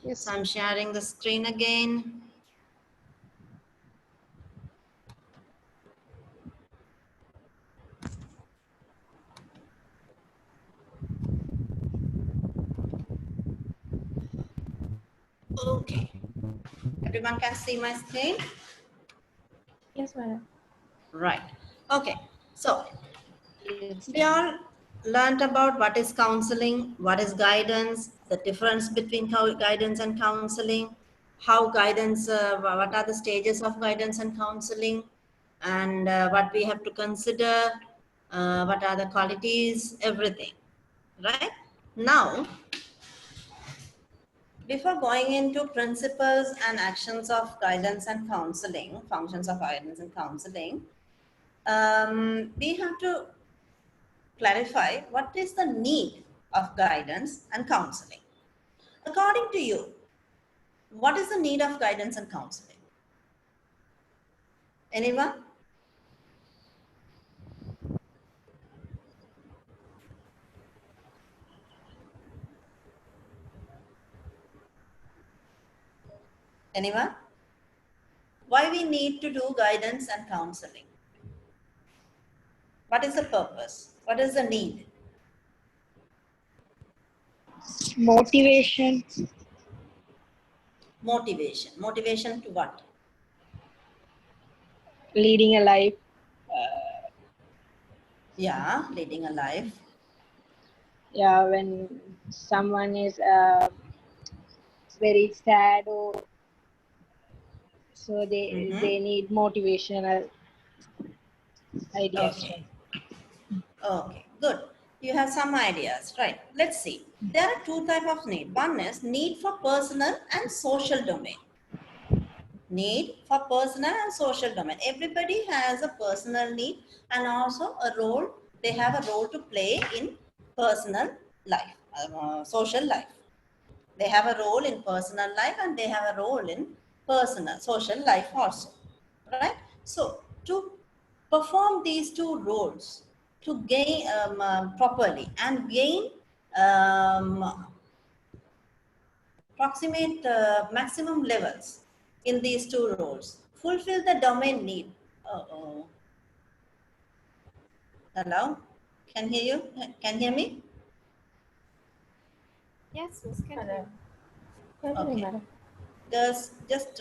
Yes. So I'm sharing the screen again. Okay. Everyone can see my screen? Yes, madam. Right. Okay. So Yes. we all learned about what is counseling, what is guidance, the difference between guidance and counseling, how guidance, what are the stages of guidance and counseling, and what we have to consider, what are the qualities, everything. Right? Now, before going into principles and actions of guidance and counseling, functions of guidance and counseling, we have to clarify what is the need of guidance and counseling. According to you, what is the need of guidance and counseling? Anyone? Anyone? Why we need to do guidance and counseling? What is the purpose? What is the need? Motivation. Motivation. Motivation to what? Leading a life. Yeah, leading a life. Yeah, when someone is very sad, or so they need motivational ideas. Okay. Okay, good. You have some ideas, right? Let's see. There are two types of need. One is need for personal and social domain. Need for personal and social domain. Everybody has a personal need and also a role. They have a role to play in personal life, social life. They have a role in personal life and they have a role in personal, social life also, right? So to perform these two roles, to gain properly and gain approximate maximum levels in these two roles, fulfill the domain need. Uh-oh. Hello? Can hear you? Can hear me? Yes, Miss. Can you? Okay. Madam. Just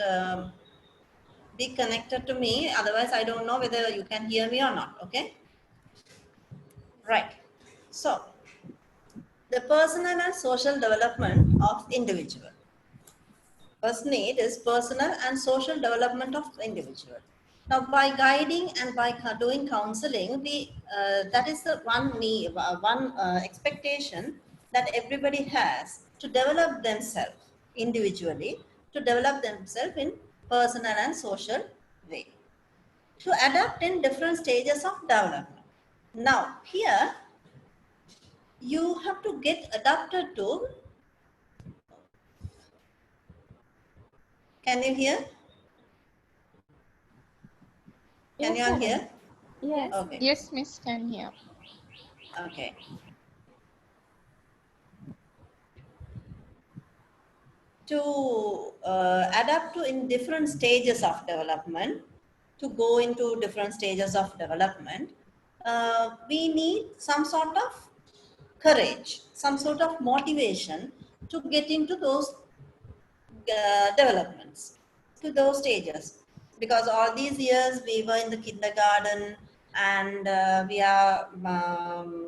be connected to me. Otherwise, I don't know whether you can hear me or not. Okay. Right. So, the personal and social development of individual. First need is personal and social development of the individual. Now, by guiding and by doing counseling, we that is the one need, one expectation that everybody has to develop themselves individually, to develop themselves in personal and social way, to adapt in different stages of development. Now, here you have to get adapted to. Can you hear? Can you all hear? Yes. Okay. Yes, Miss. Can hear. Okay. To adapt to in different stages of development, to go into different stages of development, we need some sort of courage, some sort of motivation to get into those developments, to those stages. Because all these years we were in the kindergarten and we are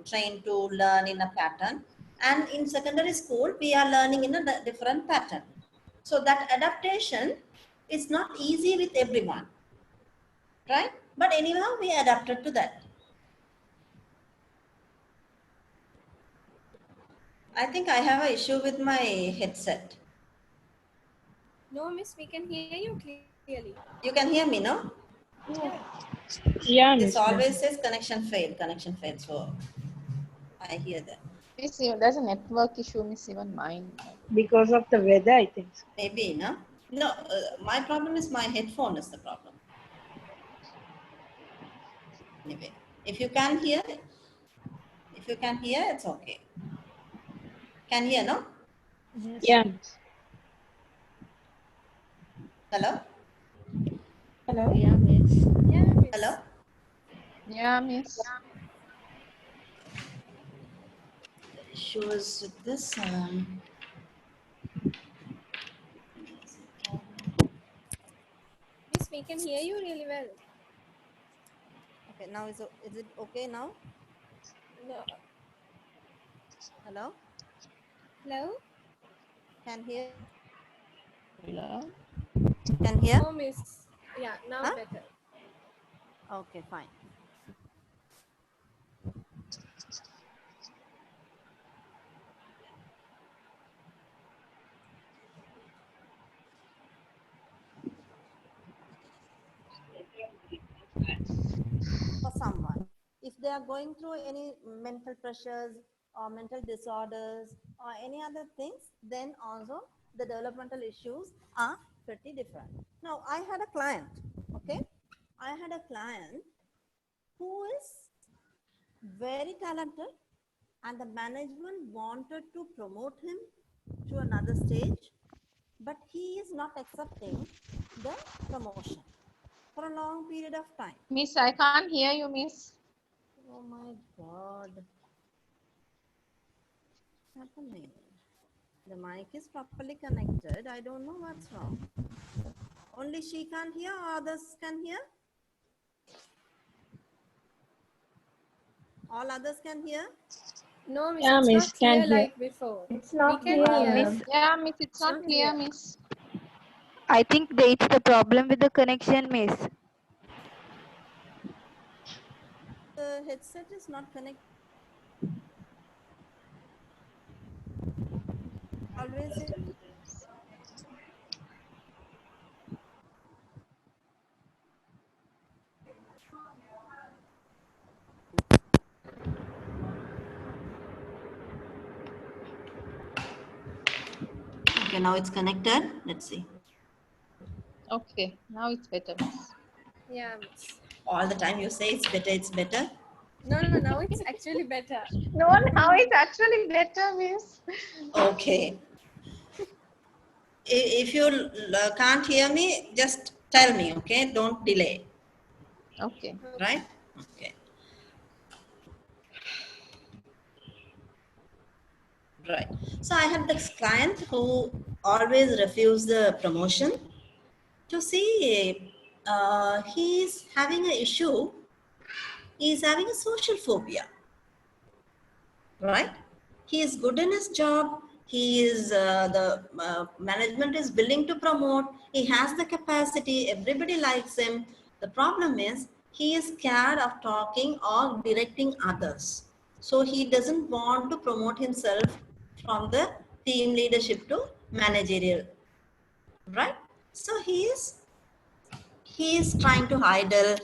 trained to learn in a pattern. And in secondary school, we are learning in a different pattern. So that adaptation is not easy with everyone, right? But anyhow, we adapted to that. I think I have an issue with my headset. No, Miss. We can hear you clearly. You can hear me, no? Yeah. Yeah, This Miss. always says connection failed, connection failed. So I hear that. Miss, there's a network issue, Miss. Even mine. Because of the weather, I think so. Maybe, no? No, my problem is my headphone is the problem. Anyway, if you can hear, it's okay. Can hear, no? Yes. Yeah, Miss. Hello? Hello? Yeah, miss. Yeah, Hello? miss. Yeah, miss. Issue is with this. Miss, we can hear you really well. Okay, now is it okay now? No. Hello? Hello? Can hear? Hello. Can hear? No, miss. Yeah, now Huh? better. Okay, fine. For someone, if they are going through any mental pressures or mental disorders or any other things, then also the developmental issues are pretty different. Now, I had a client, okay? I had a client who is very talented, and the management wanted to promote him to another stage, but he is not accepting the promotion for a long period of time. Miss, I can't hear you, miss. Oh my God. What's happening? The mic is properly connected. I don't know what's wrong. Only she can't hear or others can hear? All others can hear? No, miss, Yeah, it's miss, not can clear hear. like before. It's We not can clear. hear. Miss, Yeah, miss, it's It's not not clear, clear. miss. I think it's the problem with the connection, miss. The headset is not connected. Always. Okay, now it's connected. Let's see. Okay, now it's better, miss. Yeah, miss. All the time you say it's better, it's better. No, now it's actually better. No, now it's actually better, miss. Okay. If you can't hear me, just tell me, okay? Don't delay, Okay. Okay. right? Okay, right. So I had this client who always refused the promotion. To see, he's having an issue. He's having a social phobia, right? He is good in his job. He is the management is willing to promote. He has the capacity. Everybody likes him. The problem is he is scared of talking or directing others. So he doesn't want to promote himself from the team leadership to managerial, right? So he is trying to idle,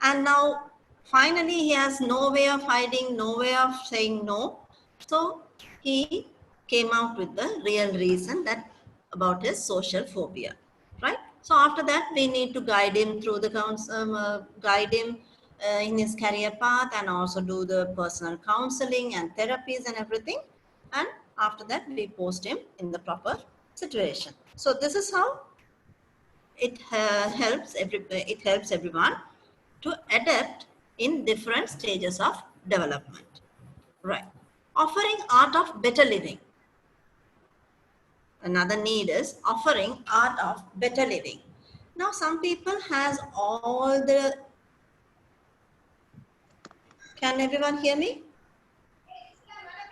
and now finally he has no way of hiding, no way of saying no. So he came out with the real reason that about his social phobia, right? So after that we need to guide him through the guide him in his career path, and also do the personal counseling and therapies and everything. And after that we post him in the proper situation. So this is how it helps everyone to adapt in different stages of development, right? Offering art of better living. Another need is offering art of better living. Now some people has all the, can everyone hear me?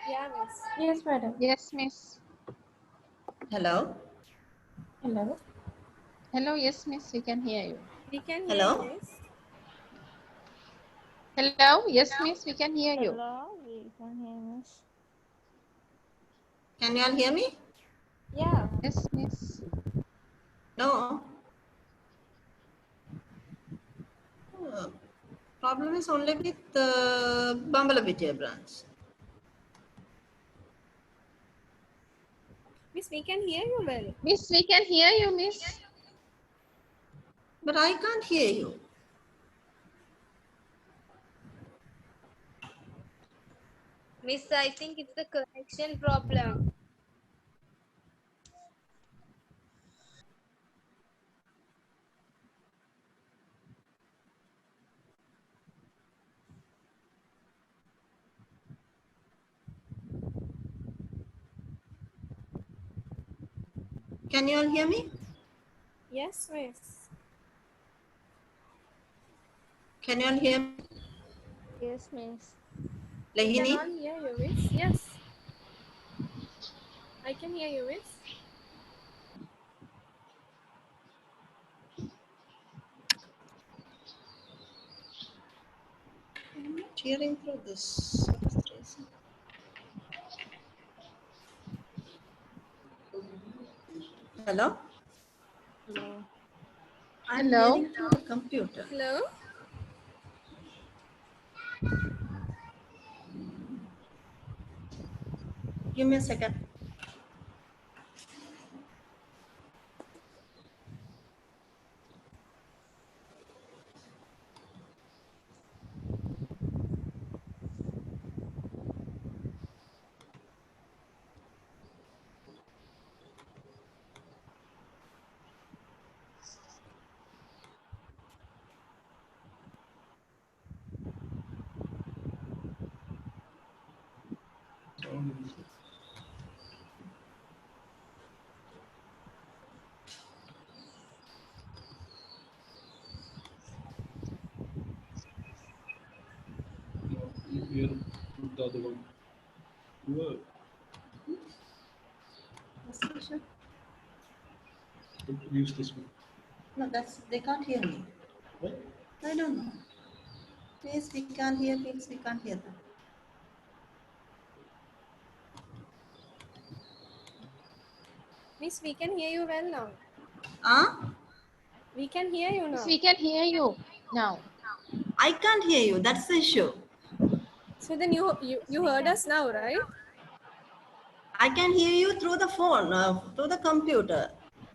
Yeah, miss. Yes, madam. Yes, miss. Hello? Hello. Hello, yes, miss, we can hear you. We can hear you, Hello? miss. Hello, yes, miss, we can hear you. Hello, we can hear miss. Can you all hear me? Yeah. Yes, miss. No. Problem is only with Bambalapitiya branch. Miss, we can hear you well. Miss, we can hear you, miss. But I can't hear you. Miss, I think it's the connection problem. Can you all hear me? Yes, miss. Can you all hear me? Yes, miss. We can Lahini? all hear you, miss. Yes, I can hear you, miss. I'm not hearing through this. What is the reason? Hello? Hello. I'm Hello. hearing through the computer. Hello? Give me a second. Here, put the other one. Well, use this one. No, they can't hear me. What? I don't know. Please, we can't hear. Please, we can't hear them. Miss, we can hear you well now. Ah? We can hear you Yes, now. we can hear you now. I can't hear you. That's the issue. So then you heard us now, right? I can hear you through the phone, through the computer,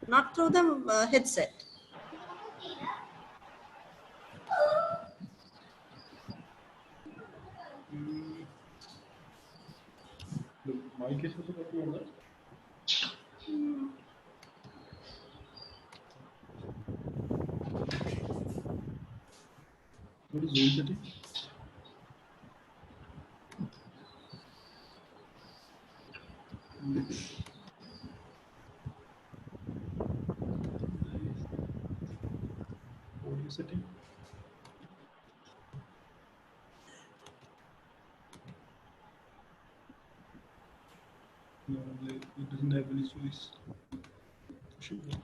not through the headset. The mic is also working on that. What is Zoom setting? Audio setting? No, it doesn't have any choice. Should work.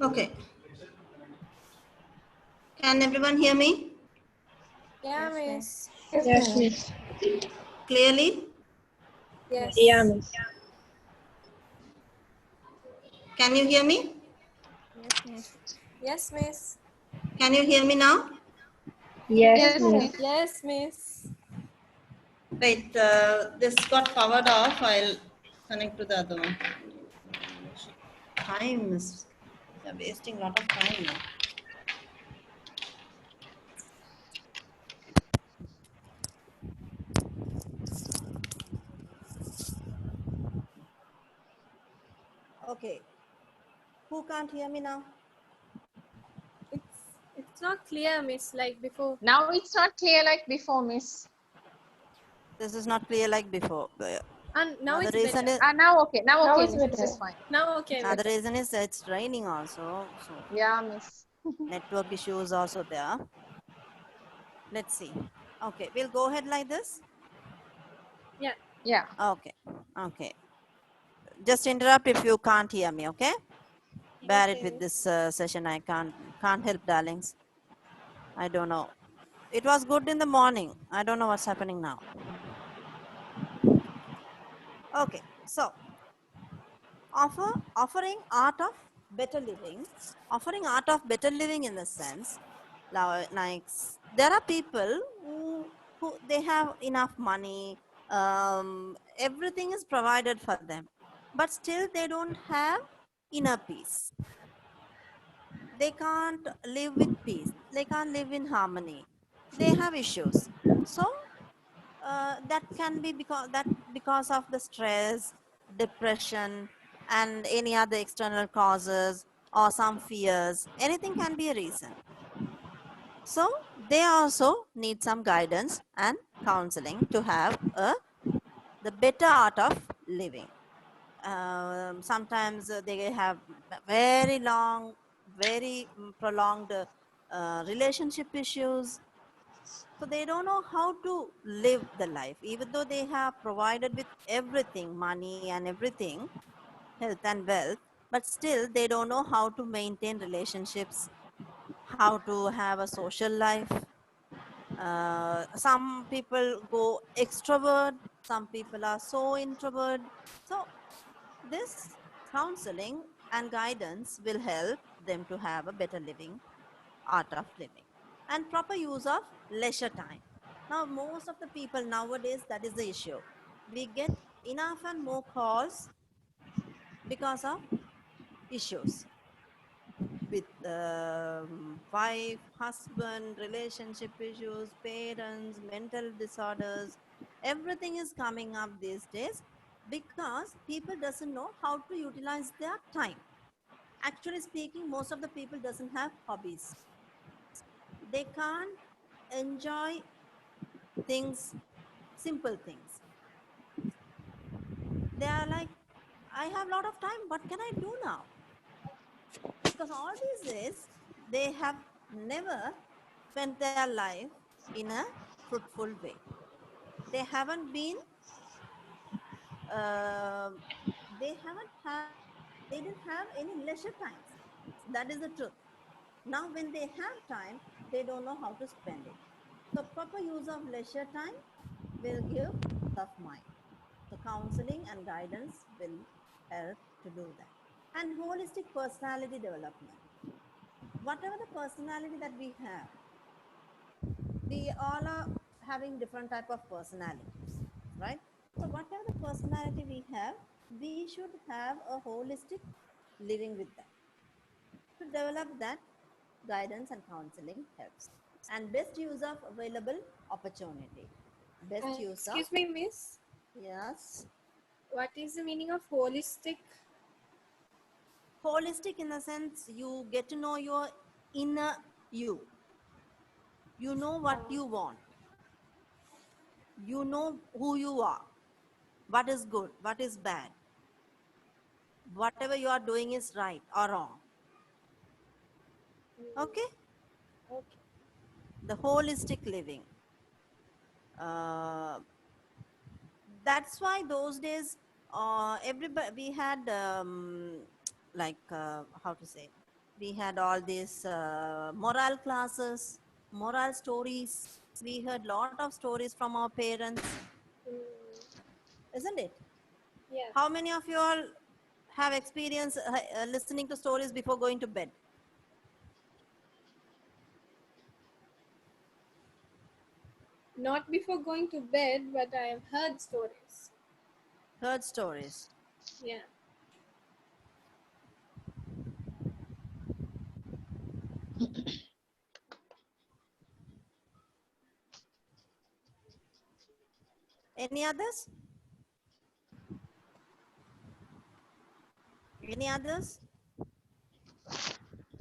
Okay. Can everyone hear me Yeah, Yes, miss. miss. Yes, miss. clearly? Yeah, Yes. miss. Can you hear me? Yes, miss. Yes, miss. Can you hear me now? Yes, Yes, miss. miss. Yes, miss. Wait, this got powered off. I'll connect to the other one. Time is, they're wasting a lot of time now. Okay. Who can't hear me now? It's not clear, miss, like before. Now it's not clear like before, miss. This is not clear like before. And now Another it's reason better. is Now okay. Now Now okay, it's miss. This better. is fine. Now okay, another better. reason is it's raining also. So Yeah, miss. network issues also there. Let's see. Okay, we'll go ahead like this. Yeah. Yeah. Okay. Okay. Just interrupt if you can't hear me. Okay. Bear it Okay, with miss. this session. I can't help, darlings. I don't know. It was good in the morning. I don't know what's happening now. Okay. So offering art of better living. Offering art of better living in the sense, like there are people who they have enough money. Everything is provided for them, but still they don't have inner peace. They can't live with peace. They can't live in harmony. They have issues. So that can be because of the stress, depression, and any other external causes or some fears. Anything can be a reason. So they also need some guidance and counseling to have the better art of living. Sometimes they have very long, very prolonged relationship issues. So they don't know how to live the life, even though they have provided with everything, money and everything, health and wealth, but still they don't know how to maintain relationships, how to have a social life. Some people go extrovert, some people are so introvert. So this counseling and guidance will help them to have a better living, art of living, and proper use of leisure time. Now, most of the people nowadays, that is the issue. We get enough and more calls because of issues with wife, husband, relationship issues, parents, mental disorders. Everything is coming up these days because people doesn't know how to utilize their time. Actually speaking, most of the people doesn't have hobbies. They can't enjoy things, simple things. They are like, I have a lot of time, what can I do now? Because all these days they have never spent their life in a fruitful way. They haven't been uh, they haven't have they didn't have any leisure times. That is the truth. Now when they have time, they don't know how to spend it. So proper use of leisure time will give peace of mind. So counseling and guidance will help to do that. And holistic personality development. Whatever the personality that we all are having different type of personalities, right? So whatever the personality we have, we should have a holistic living with that. To develop that, guidance and counseling helps. And best use of available opportunity. Best use of, Excuse me, miss. yes. What is the meaning of holistic? Holistic in the sense you get to know your inner you. You know what you want. You know who you are. What is good, what is bad. Whatever you are doing is right or wrong. Okay? Okay. The holistic living. Uh, that's why those days, everybody we had like how to say, we had all these moral classes, moral stories. We heard lot of stories from our parents, Mm, isn't it? yeah. How many of you all have experience listening to stories before going to bed? Not before going to bed, but I have heard stories. Heard stories. Yeah. Any others? Any others?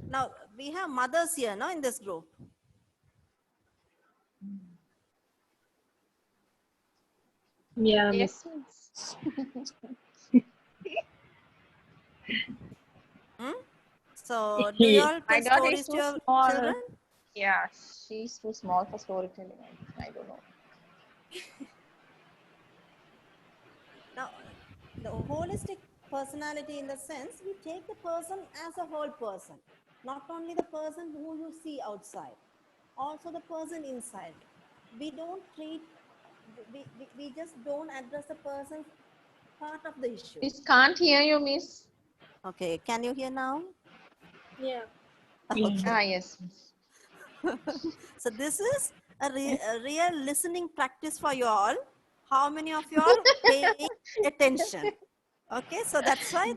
Now we have mothers here, no, in this group. Yeah, Yes, miss. miss. Hmm? So do you all My tell daughter is stories to too your small. children? Yeah, she's too small for storytelling. I don't know. Now, the holistic personality in the sense we take the person as a whole person, not only the person who you see outside, also the person inside. We don't treat, we just don't address the person's part of the issue. Miss can't hear you, miss. Okay, can you hear now? Yeah. Yeah. Okay. Ah, yes, miss. So this is a real listening practice for you all. How many of you all paying attention? Okay, so that's why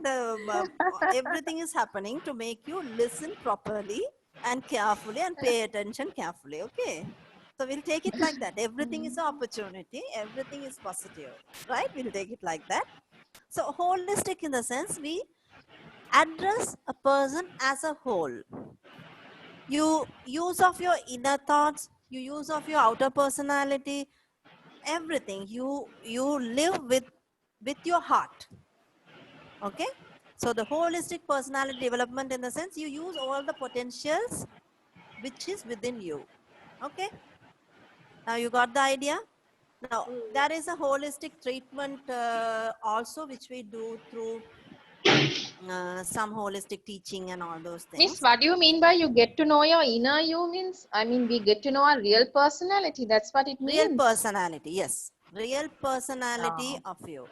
everything is happening to make you listen properly and carefully and pay attention carefully. Okay, so we'll take it like that. Everything is an opportunity. Everything is positive, right? We'll take it like that. So holistic in the sense we address a person as a whole. You use of your inner thoughts, you use of your outer personality, everything. You live with your heart. Okay, so the holistic personality development in the sense you use all the potentials which is within you. Okay, now you got the idea. Now there is a holistic treatment also which we do through some holistic teaching and all those Miss, things. what do you mean by you get to know your inner you means? I mean, we get to know our real personality. That's what it Real means. personality, yes, real personality Oh, of you.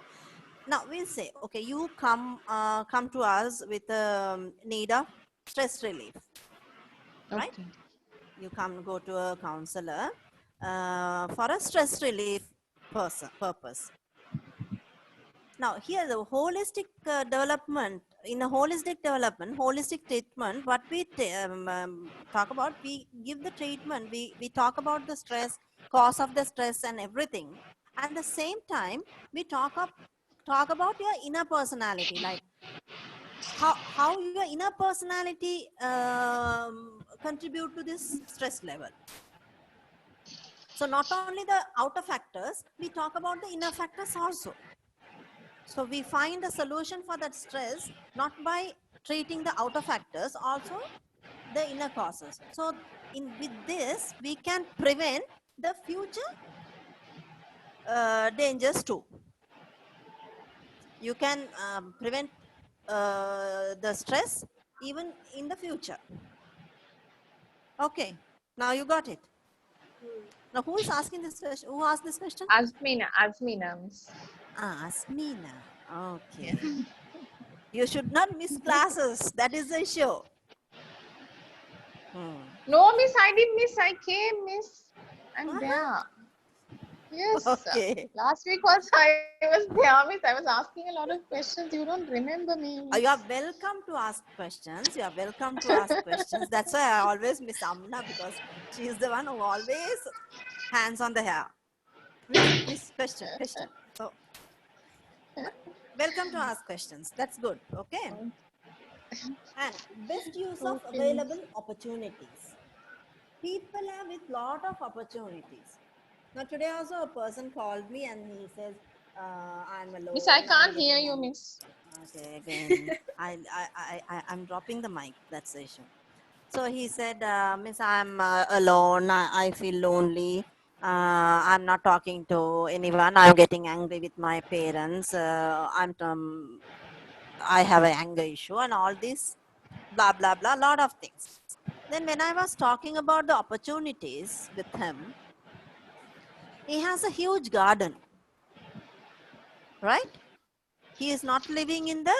Now we'll say, okay, you come to us with a need of stress relief, right? okay. You come go to a counselor for a stress relief purpose. Now here the holistic development, in a holistic development, holistic treatment, what we talk about, we give the treatment, we talk about the stress, cause of the stress and everything. At the same time, we talk about your inner personality, like how your inner personality contribute to this stress level. So not only the outer factors, we talk about the inner factors also. So we find a solution for that stress not by treating the outer factors, also the inner causes. So in with this, we can prevent the future dangers too. You can prevent the stress even in the future. Okay, now you got it. Now who is asking this question? Who asked this question? Asmina, miss. Asmina. Okay. You should not miss classes. That is the issue. Hmm. No, miss, I didn't miss. I came, miss. I'm Uh-huh. there. Yes. Okay. Last week also I was there, miss. I was asking a lot of questions. You don't remember me, miss. You are welcome to ask questions. You are welcome to ask questions. That's why I always miss Amna, because she is the one who always hands on the hair. Miss question. So welcome to ask questions. That's good. Okay. And best use of Okay, miss. available opportunities. People have with lot of opportunities. Now today also a person called me and he says, I'm Miss, I alone, I'm can't hear getting you, angry. miss. Okay, again, I'm dropping the mic. That's the issue. So he said, Miss, I'm alone. I feel lonely. I'm not talking to anyone. I'm getting angry with my parents. I have an anger issue and all this, blah, blah, blah, lot of things. Then when I was talking about the opportunities with him, he has a huge garden, right? He is not living in the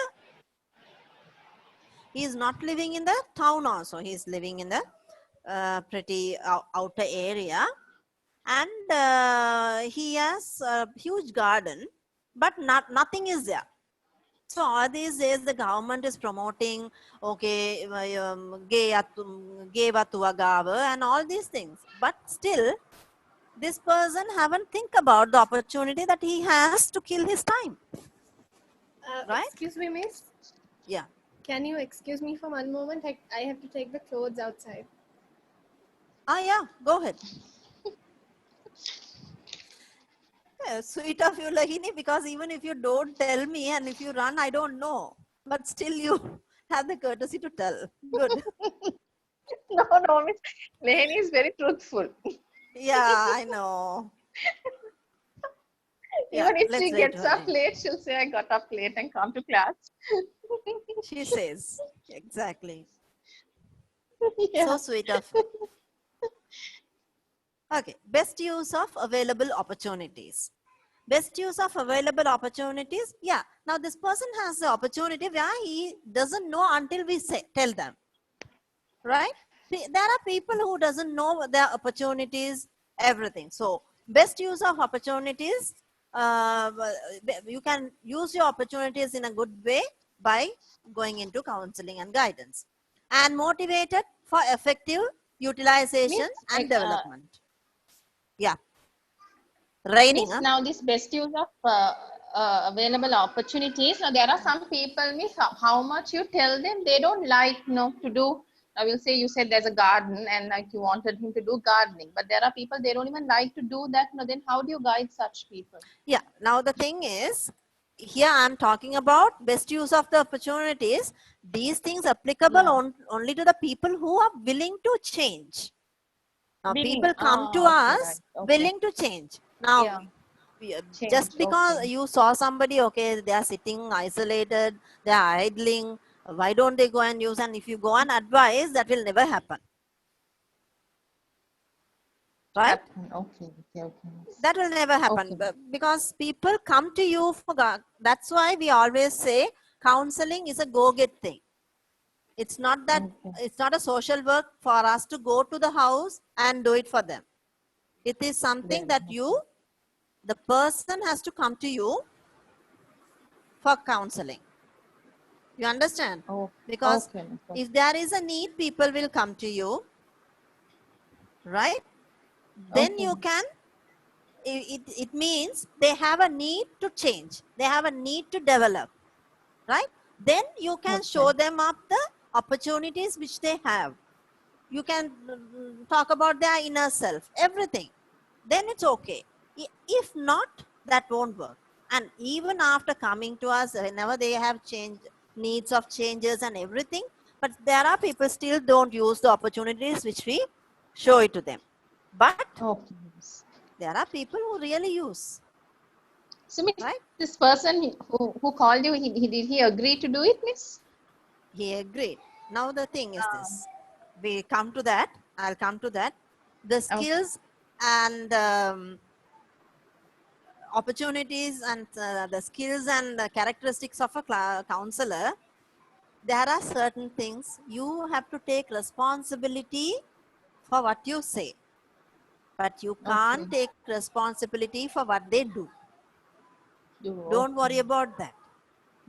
town also. He is living in the pretty outer area, and he has a huge garden, but nothing is there. So all these days the government is promoting, okay, and all these things, but still this person haven't think about the opportunity that he has to kill his time, right? Excuse me, miss. Yeah. Can you excuse me for one moment? I have to take the clothes outside. Yeah, go ahead. Yeah, sweet of you, Lahini, because even if you don't tell me and if you run, I don't know. But still, you have the courtesy to tell. Good. No, miss. Leheni is very truthful. Yeah, I know. Yeah, Even if let's she wait gets for up it. late, she'll say, I got up late and come to class. She says, exactly. Yeah. So sweet of you. Okay, best use of available opportunities. Best use of available opportunities. Yeah, now this person has the opportunity where he doesn't know until we tell them, right? There are people who doesn't know their opportunities, everything. So best use of opportunities, you can use your opportunities in a good way by going into counseling and guidance, and motivated for effective utilization Miss, and development. Yeah, raining. Miss, now this best use of available opportunities. Now there are some people, Miss, how much you tell them they don't like, to do. I will say you said there's a garden and like you wanted him to do gardening, but there are people they don't even like to do that. Now then how do you guide such people? Yeah, now the thing is, here I'm talking about best use of the opportunities. These things applicable Yeah. only to the people who are willing to change. Now Willing. people come to Okay, right. us Okay. willing to change. Now Yeah. just Change. because Okay. you saw somebody, okay, they are sitting isolated, they are idling, why don't they go and use? And if you go and advise, that will never happen, right? Happen. Okay. Okay. Okay. That will never happen, Okay. because people come to you for God. That's why we always say counseling is a go-get thing. It's not that, Okay. it's not a social work for us to go to the house and do it for them. It is something Then. that the person has to come to you for counseling. You understand? Oh. Because Okay. Miss. Okay. if there is a need, people will come to you, right? Then Okay. you can, it means they have a need to change. They have a need to develop, right? Then you can Okay. show them up the opportunities which they have. You can talk about their inner self, everything. Then it's okay. If not, that won't work. And even after coming to us, whenever they have needs of changes and everything, but there are people still don't use the opportunities which we show it to them. But Okay. Miss. there are people who really use, So, Miss, right? this person who called you, did he agree to do it, Miss? He agreed. Now the thing is this. We come to that. I'll come to that. The Okay. skills and opportunities and the skills and the characteristics of a counselor, there are certain things you have to take responsibility for what you say, but you Okay. can't take responsibility for what they do. Don't Okay. worry about that.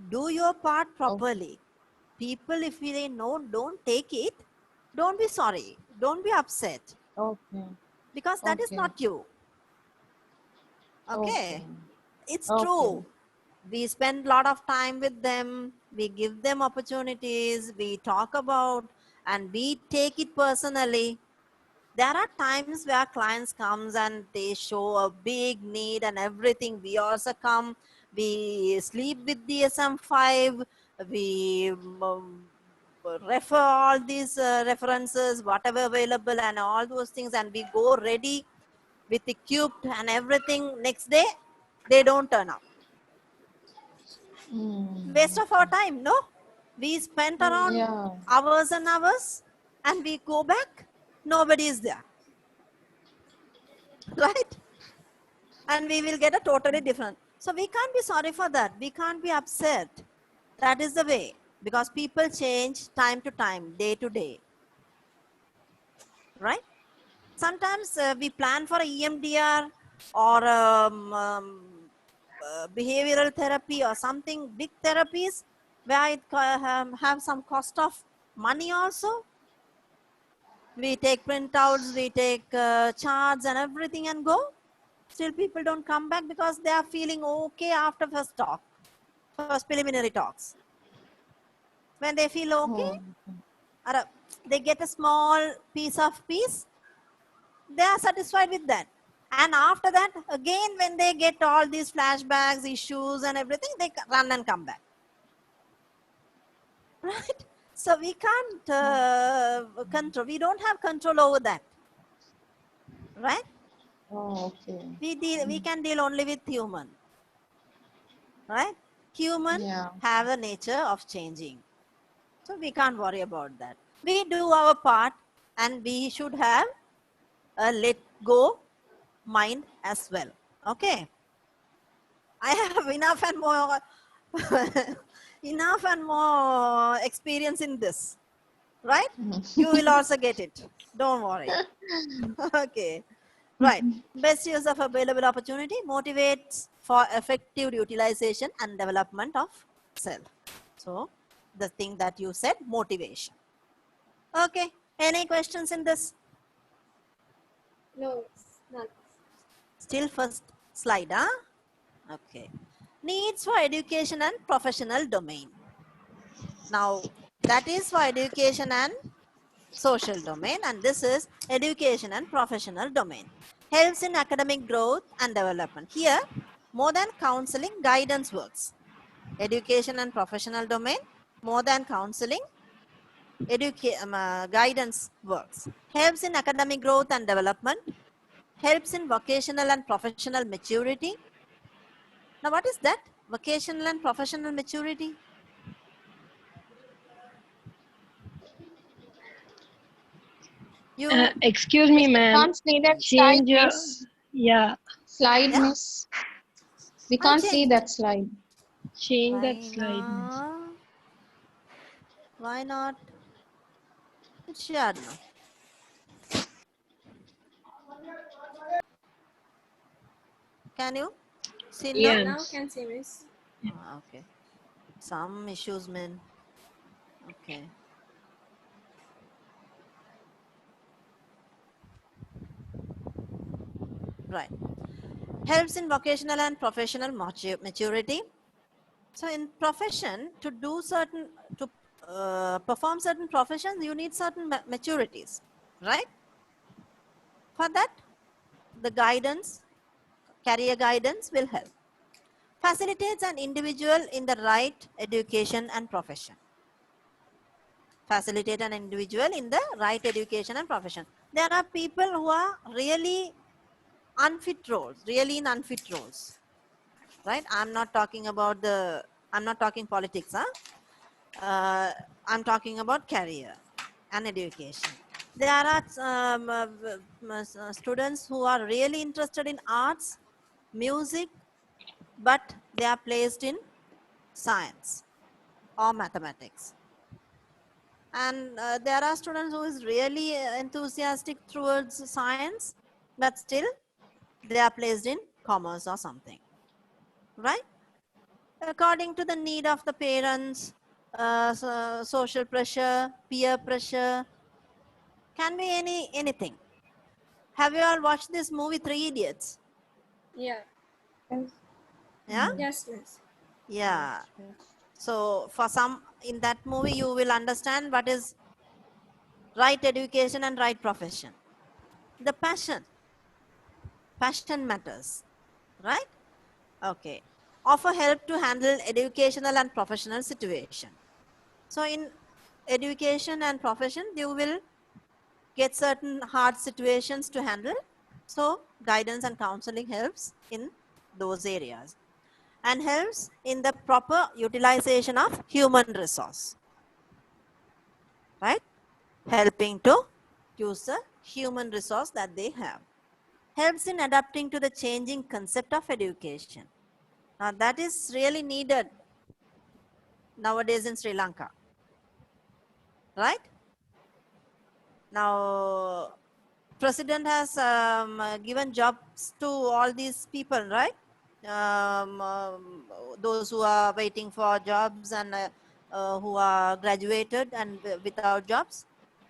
Do your part Okay. properly. People, if they know, don't take it, don't be sorry, don't be upset, Okay. because that is Okay. not you. Okay. Okay, it's Okay. true. We spend a lot of time with them, we give them opportunities, we talk about, and we take it personally. There are times where clients comes and they show a big need and everything. We also come, we sleep with the SM5, we refer all these references, whatever available and all those things, and we go ready with equipped and everything. Next day, they don't turn up. Waste of our time, no? We spent around Yeah. hours and hours, and we go back, nobody is there, right? And we will get a totally different. So we can't be sorry for that. We can't be upset. That is the way, because people change time to time, day to day, right? Sometimes we plan for a EMDR or behavioral therapy or something, big therapies where it have some cost of money also. We take printouts, we take charts and everything and go. Still people don't come back because they are feeling okay after first preliminary talks. When they feel okay, Oh. or they get a small piece of peace, they are satisfied with that. And after that, again, when they get all these flashbacks, issues and everything, they run and come back. Right? So we can't control, we don't have control over that. Right? Oh, okay. We can deal only with human. Right? Human Yeah. have a nature of changing. So we can't worry about that. We do our part, and we should have a let go mind as well. Okay. I have enough and more enough and more experience in this, right? You will also get it. Don't worry. Okay. Right. Best use of available opportunity motivates for effective utilization and development of self. So the thing that you said, motivation. Okay. Any questions in this? No, none. Still first slide, huh? Okay. Needs for education and professional domain. Now that is for education and social domain, and this is education and professional domain. Helps in academic growth and development. Here, more than counseling, guidance works. Education and professional domain, more than counseling, guidance works. Helps in academic growth and development. Helps in vocational and professional maturity. Now, what is that? Vocational and professional maturity? You, Excuse me, Miss, we ma'am. can't see that slide, Change your, miss. yeah, Slide, yeah, miss. We I can't see changed. that slide. change that Why slide, miss. not? Why not? It's shared now. Can you see now? Yeah, Yeah, now miss. can see, miss. Okay. Some issues, man. Okay. Right. Helps in vocational and professional maturity. So in profession, to do certain, to perform certain professions, you need certain maturities, right? For that, the guidance, career guidance will help. Facilitates an individual in the right education and profession. Facilitate an individual in the right education and profession. There are people who are really unfit roles, really in unfit roles, right? I'm not talking about I'm not talking politics, huh? I'm talking about career and education. There are students who are really interested in arts, music, but they are placed in science or mathematics. And there are students who is really enthusiastic towards science, but still they are placed in commerce or something, right? According to the need of the parents, social pressure, peer pressure, can be anything. Have you all watched this movie Three Idiots? Yeah. Yeah? Yes, miss. Yeah. So for some, in that movie, you will understand what is right education and right profession. The passion matters, right? Okay. Offer help to handle educational and professional situation. So in education and profession, you will get certain hard situations to handle. So guidance and counseling helps in those areas and helps in the proper utilization of human resource, right? Helping to use the human resource that they have. Helps in adapting to the changing concept of education. Now that is really needed nowadays in Sri Lanka, right? Now president has given jobs to all these people, right? Those who are waiting for jobs and who are graduated and without jobs,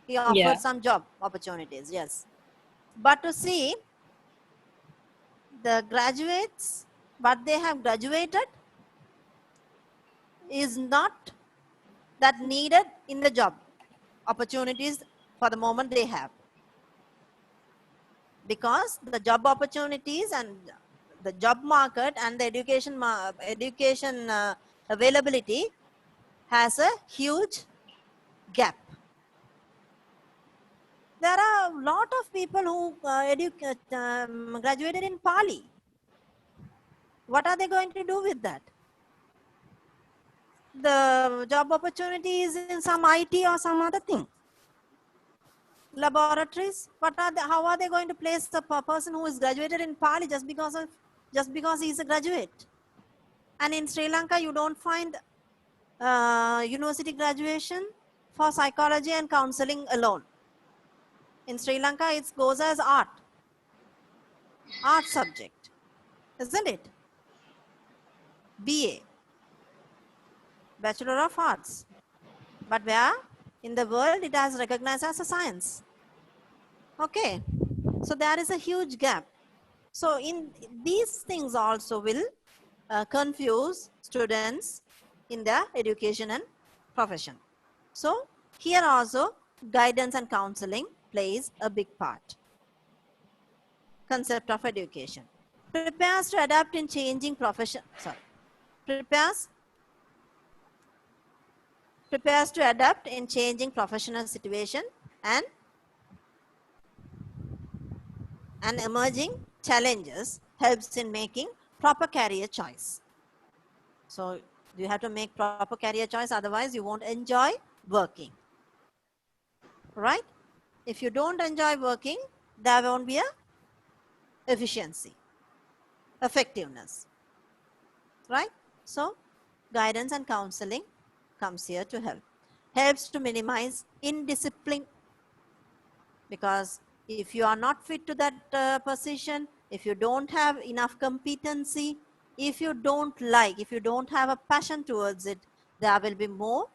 he offered Yeah. some job opportunities, yes. But to see the graduates, what they have graduated is not that needed in the job opportunities for the moment they have, because the job opportunities and the job market and the education availability has a huge gap. There are a lot of people who graduated in Pali. What are they going to do with that? The job opportunity is in some IT or some other thing. Laboratories. How are they going to place the person who is graduated in Pali just because he is a graduate? And in Sri Lanka, you don't find university graduation for psychology and counseling alone. In Sri Lanka, it goes as art. art subject, isn't it? BA, Bachelor of Arts. But where in the world it has recognized as a science. Okay, so there is a huge gap. So in these things also will confuse students in their education and profession. So here also guidance and counseling plays a big part. Concept of education. Prepares to adapt in changing profession, prepares to adapt in changing professional situation and emerging challenges, helps in making proper career choice. So you have to make proper career choice, otherwise you won't enjoy working, right? If you don't enjoy working, there won't be a efficiency, effectiveness, right? So guidance and counseling comes here to help. Helps to minimize indiscipline, because if you are not fit to that position, if you don't have enough competency, if you don't like, if you don't have a passion towards it, there will be more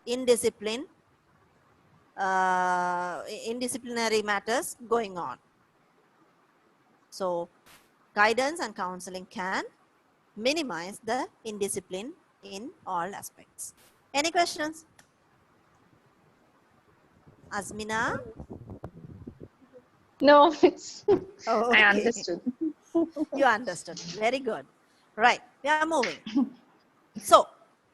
indiscipline, indisciplinary matters going on. So guidance and counseling can minimize the indiscipline in all aspects. Any questions? Azmina? No, it's Oh, I okay. understood. You understood. Very good. Right. We are moving. So,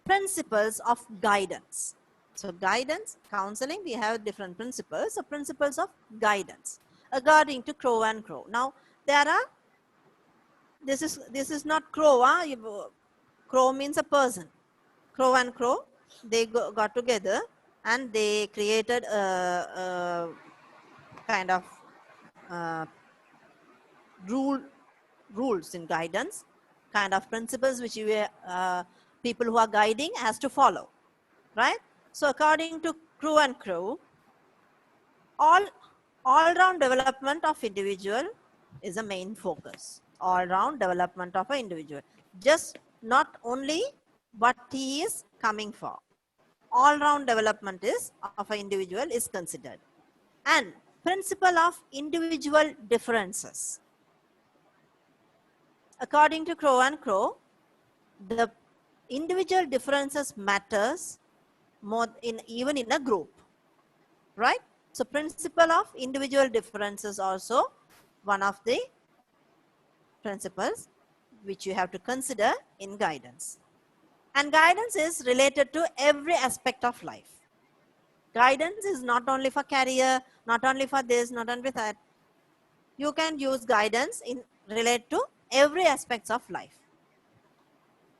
principles of guidance. So, guidance, counseling, we have different principles. So, principles of guidance according to Crow and Crow. Now, there are, this is not Crow. Crow means a person. Crow and Crow, they got together and they created a kind of uh, rules in guidance, kind of principles which people who are guiding has to follow, right? So according to Crew and Crow, all-round development of individual is a main focus. All-round development of an individual, just not only what he is coming for. All-round development is of an individual is considered. And principle of individual differences. According to Crow and Crow, the individual differences matters more even in a group, right? So principle of individual differences also one of the principles which you have to consider in guidance. And guidance is related to every aspect of life. Guidance is not only for career, not only for this, not only for that. You can use guidance in relate to every aspects of life.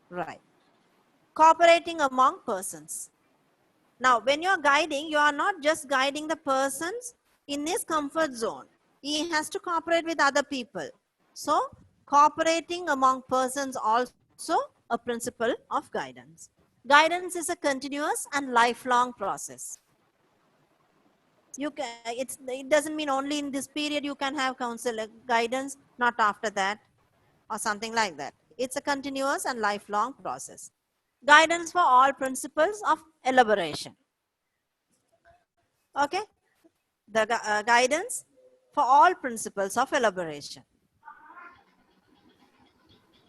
Right. Cooperating among persons. Now, when you are guiding, you are not just guiding the persons in his comfort zone. He has to cooperate with other people. So, cooperating among persons also a principle of guidance. Guidance is a continuous and lifelong process. It doesn't mean only in this period you can have guidance, not after that or something like that. It's a continuous and lifelong process. Guidance for all principles of elaboration. Okay, the guidance for all principles of elaboration.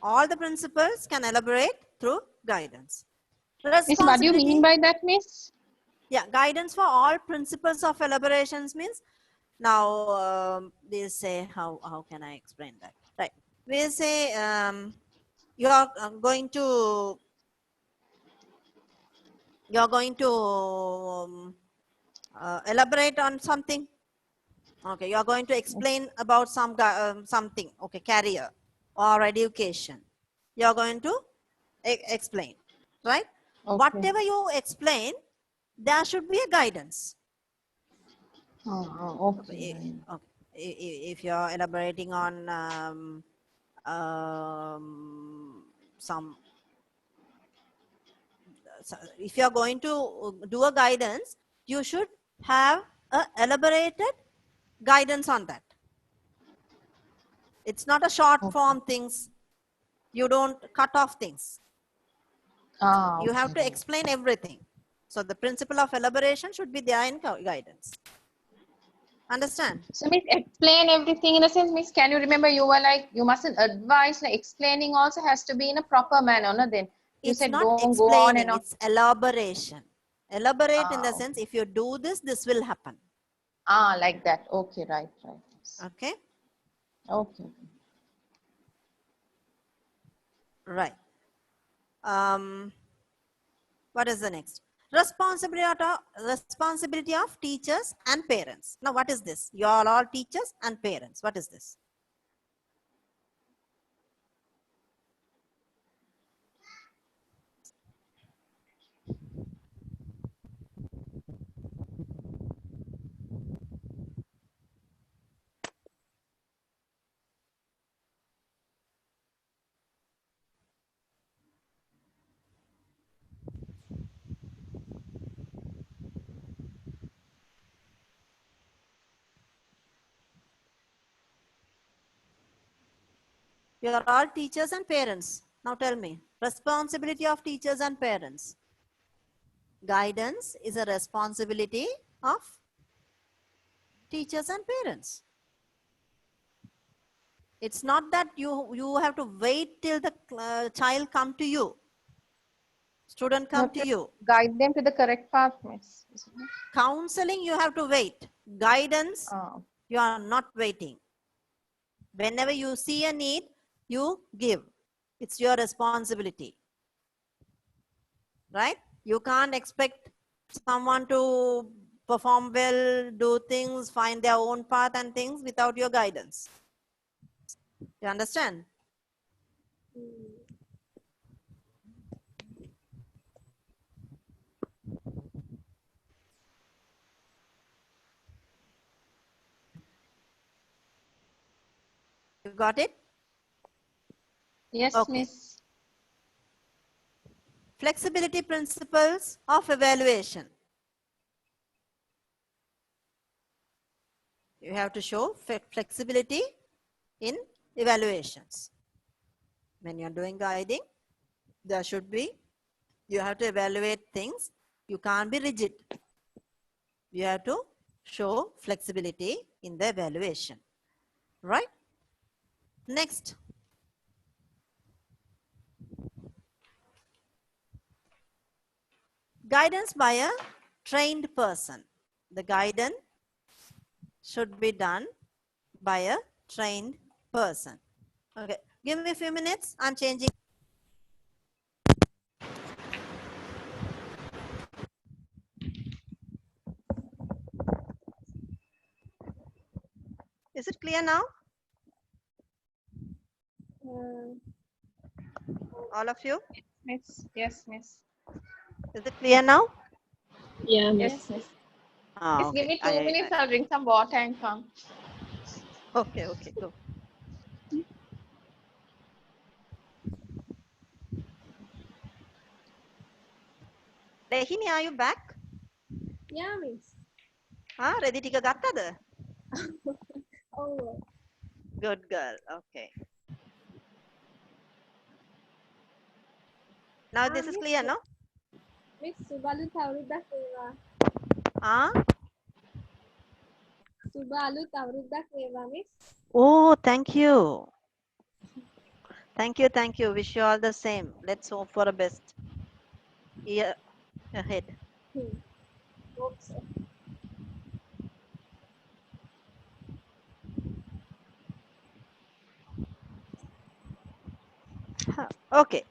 All the principles can elaborate through guidance. Miss, what do you Responsibility. mean by that, Miss? Yeah, guidance for all principles of elaborations means, now we'll say, how can I explain that? Right, we'll say you are going to elaborate on something. Okay, you are going to explain about something. Okay, career or education. You are going to explain, right? Okay. Whatever you explain, there should be a guidance. Okay. If you are elaborating on some, if you are going to do a guidance, you should have a elaborated guidance on that. It's not a short form things. You don't cut off things. You have to explain everything. So the principle of elaboration should be there in guidance. Understand? So Miss, explain everything in a sense, Miss, can you remember you were like, you mustn't advise, like explaining also has to be in a proper manner, no? Then you It's said not don't go on and explaining, on. it's elaboration. Elaborate in the sense, if you do this, this will happen. Like that. Okay, right. Okay? Okay. Right. What is the next? Responsibility of teachers and parents. Now, what is this? You are all teachers and parents. What is this? You are all teachers and parents. Now tell me, responsibility of teachers and parents. Guidance is a responsibility of teachers and parents. It's not that you have to wait till the child come to you. Student come to you. Guide them to the correct path, Miss. Counseling, you have to wait. Guidance, you are not waiting. Whenever you see a need, you give. It's your responsibility. Right? You can't expect someone to perform well, do things, find their own path and things without your guidance. You understand? You got it? Yes, okay. Miss. Flexibility principles of evaluation. You have to show flexibility in evaluations. When you're doing guiding, there should be, you have to evaluate things. You can't be rigid. You have to show flexibility in the evaluation. Right? Next. Guidance by a trained person. The guidance should be done by a trained person. Okay, give me a few minutes. I'm changing. Is it clear now? All of you? Miss. Yes, Miss. Is it clear now? Yeah, Miss. Yes, Miss. Ah, Just give okay. me 2 minutes. I'll drink some water and come. Okay, go. Rehini, are you back? Yeah, Miss. Ready tika gattada? Oh. Good girl. Okay. Now this is clear, no? Miss Subalu Tavrudak Veva. Subalu Tavrudak Veva, Miss. Oh, thank you. Thank you. Wish you all the same. Let's hope for the best year ahead. Hope so. Okay.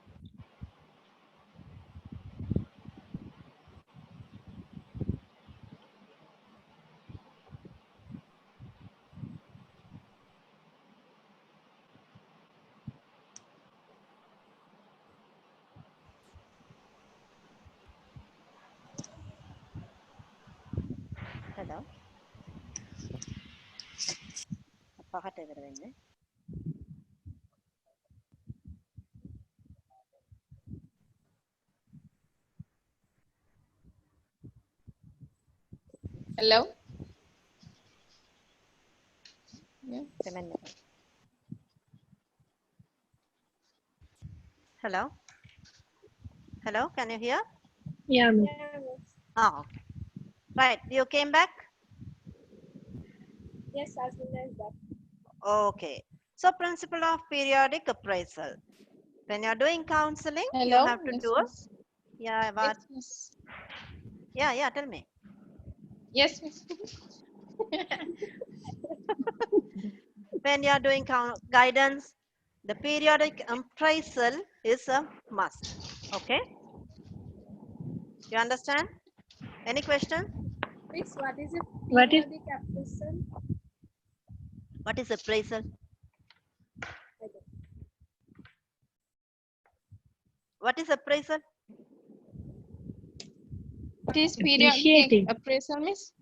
Hello. පහට ඉවර වෙන්නේ. Hello? Yeah. දෙමන්න. Hello? Hello, can you hear? Yeah, miss. Yeah, miss. Ah, okay. Right, you came back? Yes, as soon as that. Okay. So, principle of periodic appraisal. When you're doing counseling, you Hello? have to Yes, do a, miss. yeah, Yes, what? miss. Yeah, tell me. Yes, miss. When you're doing guidance, the periodic appraisal is a must. Okay, you understand? Any question? Miss, what is a What is periodic appraisal? What is appraisal? I don't. What is appraisal? What is periodic appreciating? appraisal, miss?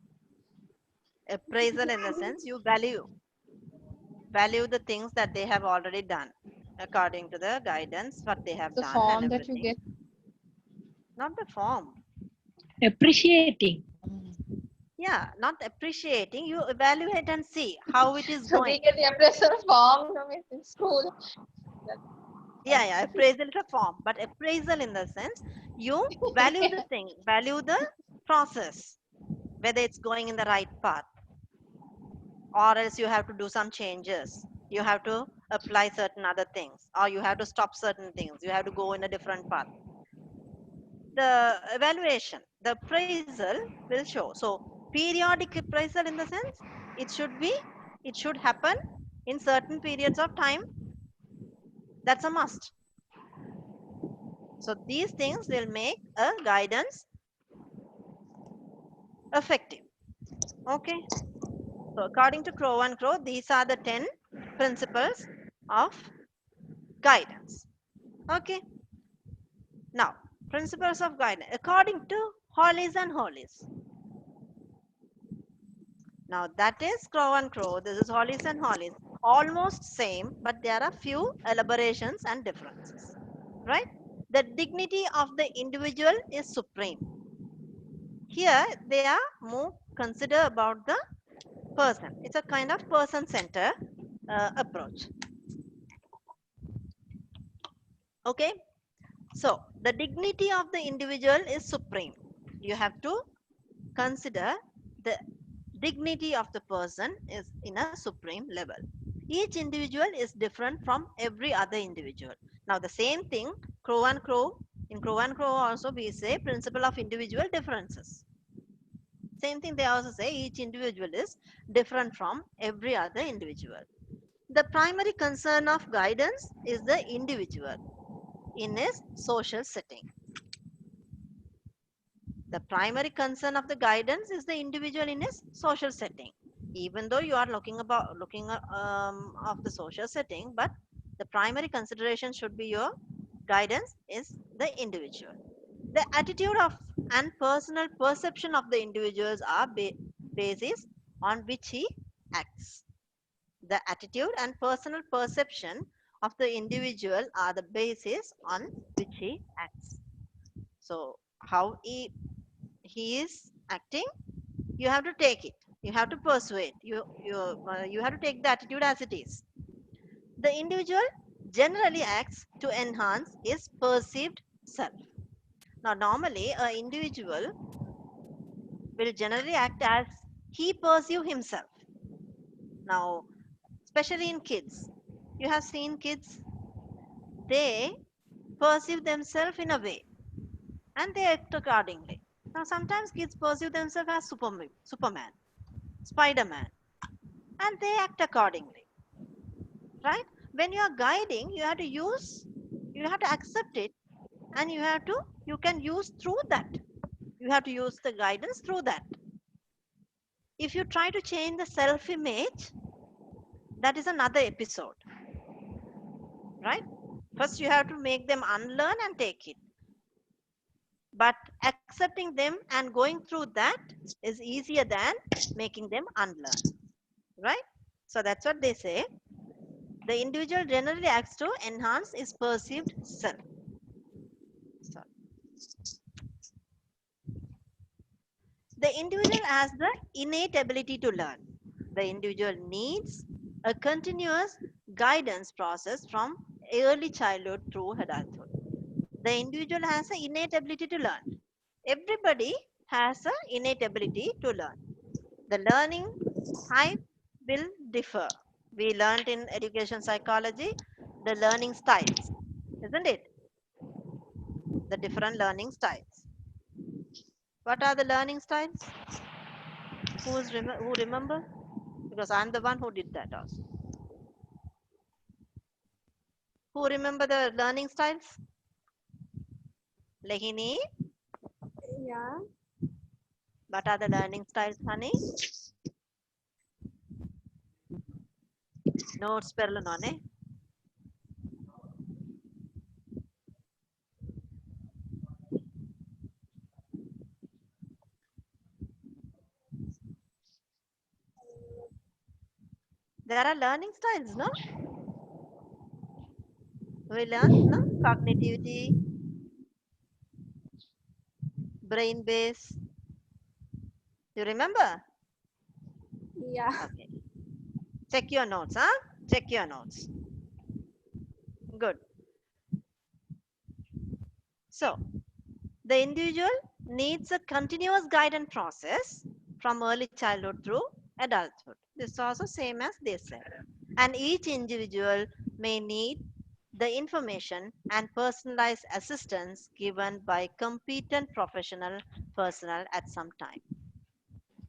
Appraisal in the sense you value the things that they have already done according to the guidance, what they have The done and form that you everything. get. Not the form. Appreciating. Yeah, not appreciating. You evaluate and see how it is So we going. get the appraisal form, no, miss, in school. That, Yeah, appraisal is a form, but appraisal in the sense you value the thing, value the process, whether it's going in the right path, or else you have to do some changes. You have to apply certain other things, or you have to stop certain things. You have to go in a different path. The evaluation, the appraisal will show. So, periodic appraisal in the sense it should happen in certain periods of time. That's a must. So, these things will make a guidance effective. Okay. So, according to Crow and Crow, these are the 10 principles of guidance. Okay. Now, principles of guidance according to Hollis and Hollis. Now, that is Crow and Crow. This is Hollis and Hollis. Almost same, but there are few elaborations and differences. Right? The dignity of the individual is supreme. Here, they are more consider about the person. It's a kind of person-centered approach. Okay. So, the dignity of the individual is supreme. You have to consider the dignity of the person is in a supreme level. Each individual is different from every other individual. Now, the same thing, Crow and Crow, in Crow and Crow also we say principle of individual differences. Same thing they also say each individual is different from every other individual. The primary concern of guidance is the individual in his social setting. The primary concern of the guidance is the individual in his social setting. Even though you are looking of the social setting, but the primary consideration should be your guidance is the individual. The attitude of and personal perception of the individuals are basis on which he acts. The attitude and personal perception of the individual are the basis on which he acts. So, how he is acting, you have to take it. You have to persuade. You have to take the attitude as it is. The individual generally acts to enhance his perceived self. Now, normally, an individual will generally act as he perceive himself. Now, especially in kids, you have seen kids, they perceive themselves in a way and they act accordingly. Now, sometimes kids perceive themselves as Superman, Spider-Man, and they act accordingly. Right? When you are guiding, you have to accept it, and you can use through that. You have to use the guidance through that. If you try to change the self image, that is another episode, right? First, you have to make them unlearn and take it. But accepting them and going through that is easier than making them unlearn, right? So that's what they say. The individual generally acts to enhance his perceived self. So the individual has the innate ability to learn. The individual needs a continuous guidance process from early childhood through adulthood. The individual has an innate ability to learn. Everybody has an innate ability to learn. The learning type will differ. We learned in education psychology the learning styles, isn't it? The different learning styles. What are the learning styles? Who remember? Because I'm the one who did that also. Who remember the learning styles? Lahini, Yeah. what are the learning styles, honey? Notes perlunone. There are learning styles, no? We learn, no? Cognitivity, brain base. You remember? Yeah. Okay. Check your notes, huh? Check your notes. Good. So, the individual needs a continuous guidance process from early childhood through adulthood. This is also same as they said. And each individual may need the information and personalized assistance given by competent professional personnel at some time.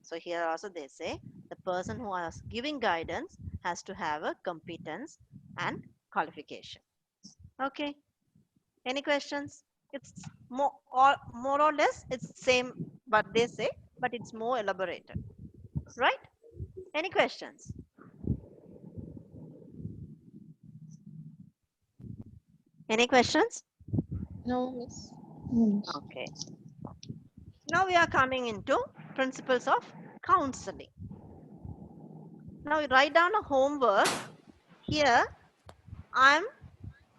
So here also they say the person who is giving guidance has to have a competence and qualification. Okay. Any questions? It's more or less it's same what they say, but it's more elaborated. Right? Any questions? Any questions? No, miss. Okay. Now we are coming into principles of counseling. Now you write down a homework. Here I am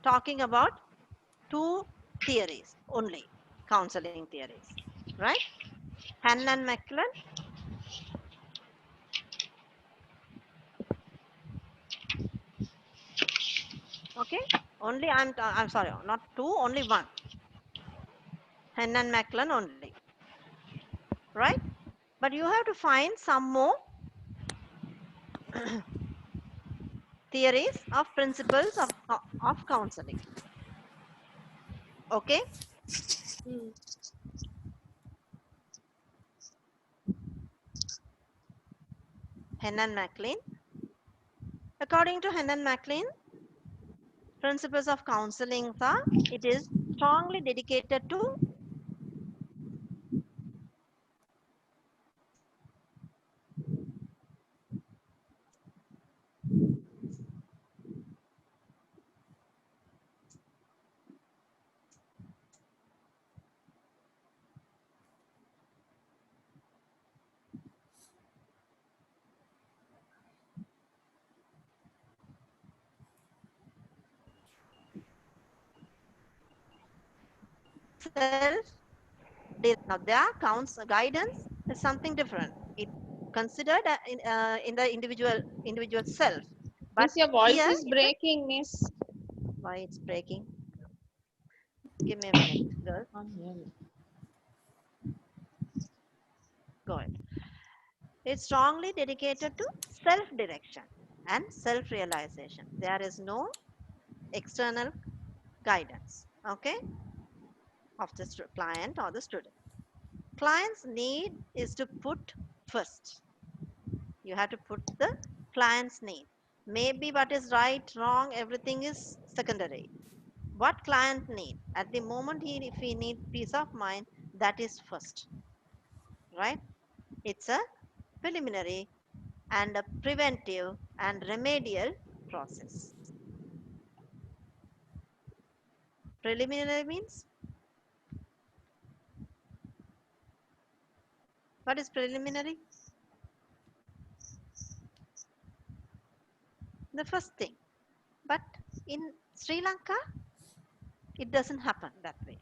talking about two theories only, counseling theories. Right? Hannan McClellan. Okay. Only I'm sorry, not two, only one. Hannan McClellan only. Right? But you have to find some more theories of principles of counseling. Okay? Mm. Hannan McLean. According to Hannan McLean, principles of counseling are it is strongly dedicated to self. Now their guidance is something different. It considered in the individual self. But Miss, your voice here is it's a, breaking, miss. why it's breaking. Give me a minute, girl. Can't hear you. Go ahead. It's strongly dedicated to self-direction and self-realization. There is no external guidance, okay, of the client or the student. Client's need is to put first. You have to put the client's need. Maybe what is right, wrong, everything is secondary. What client need at the moment if he need peace of mind, that is first, right? It's a preliminary and a preventive and remedial process. Preliminary means, what is preliminary? The first thing. But in Sri Lanka, it doesn't happen that way.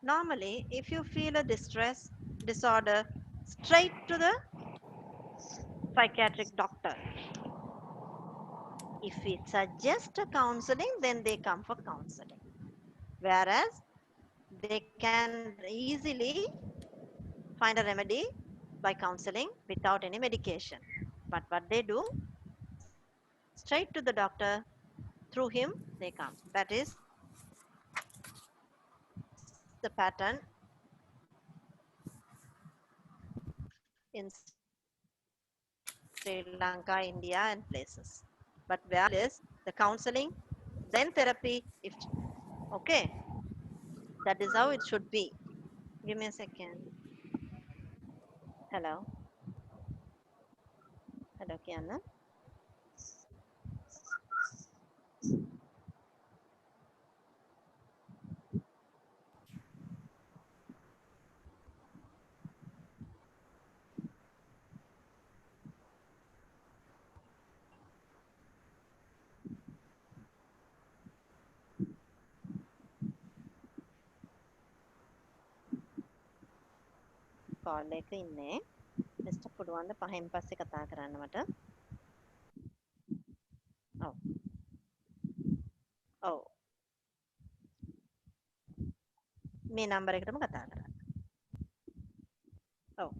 Normally, if you feel a distress, disorder, straight to the psychiatric doctor. If we suggest a counseling, then they come for counseling. Whereas they can easily find a remedy by counseling without any medication. But what they do, straight to the doctor, through him they come. That is the pattern in Sri Lanka, India, and places. But where the remedy is the counseling, then therapy. If okay, that is how it should be. Give me a second. Hello, hello, Kiana. කාල් එක ඉන්නේ. Mister පුඩුවන්ද පහෙන් පස්සේ කතා කරන්න මට. ඔව්. ඔව්. මේ නම්බර එකටම කතා කරන්න. ඔව්.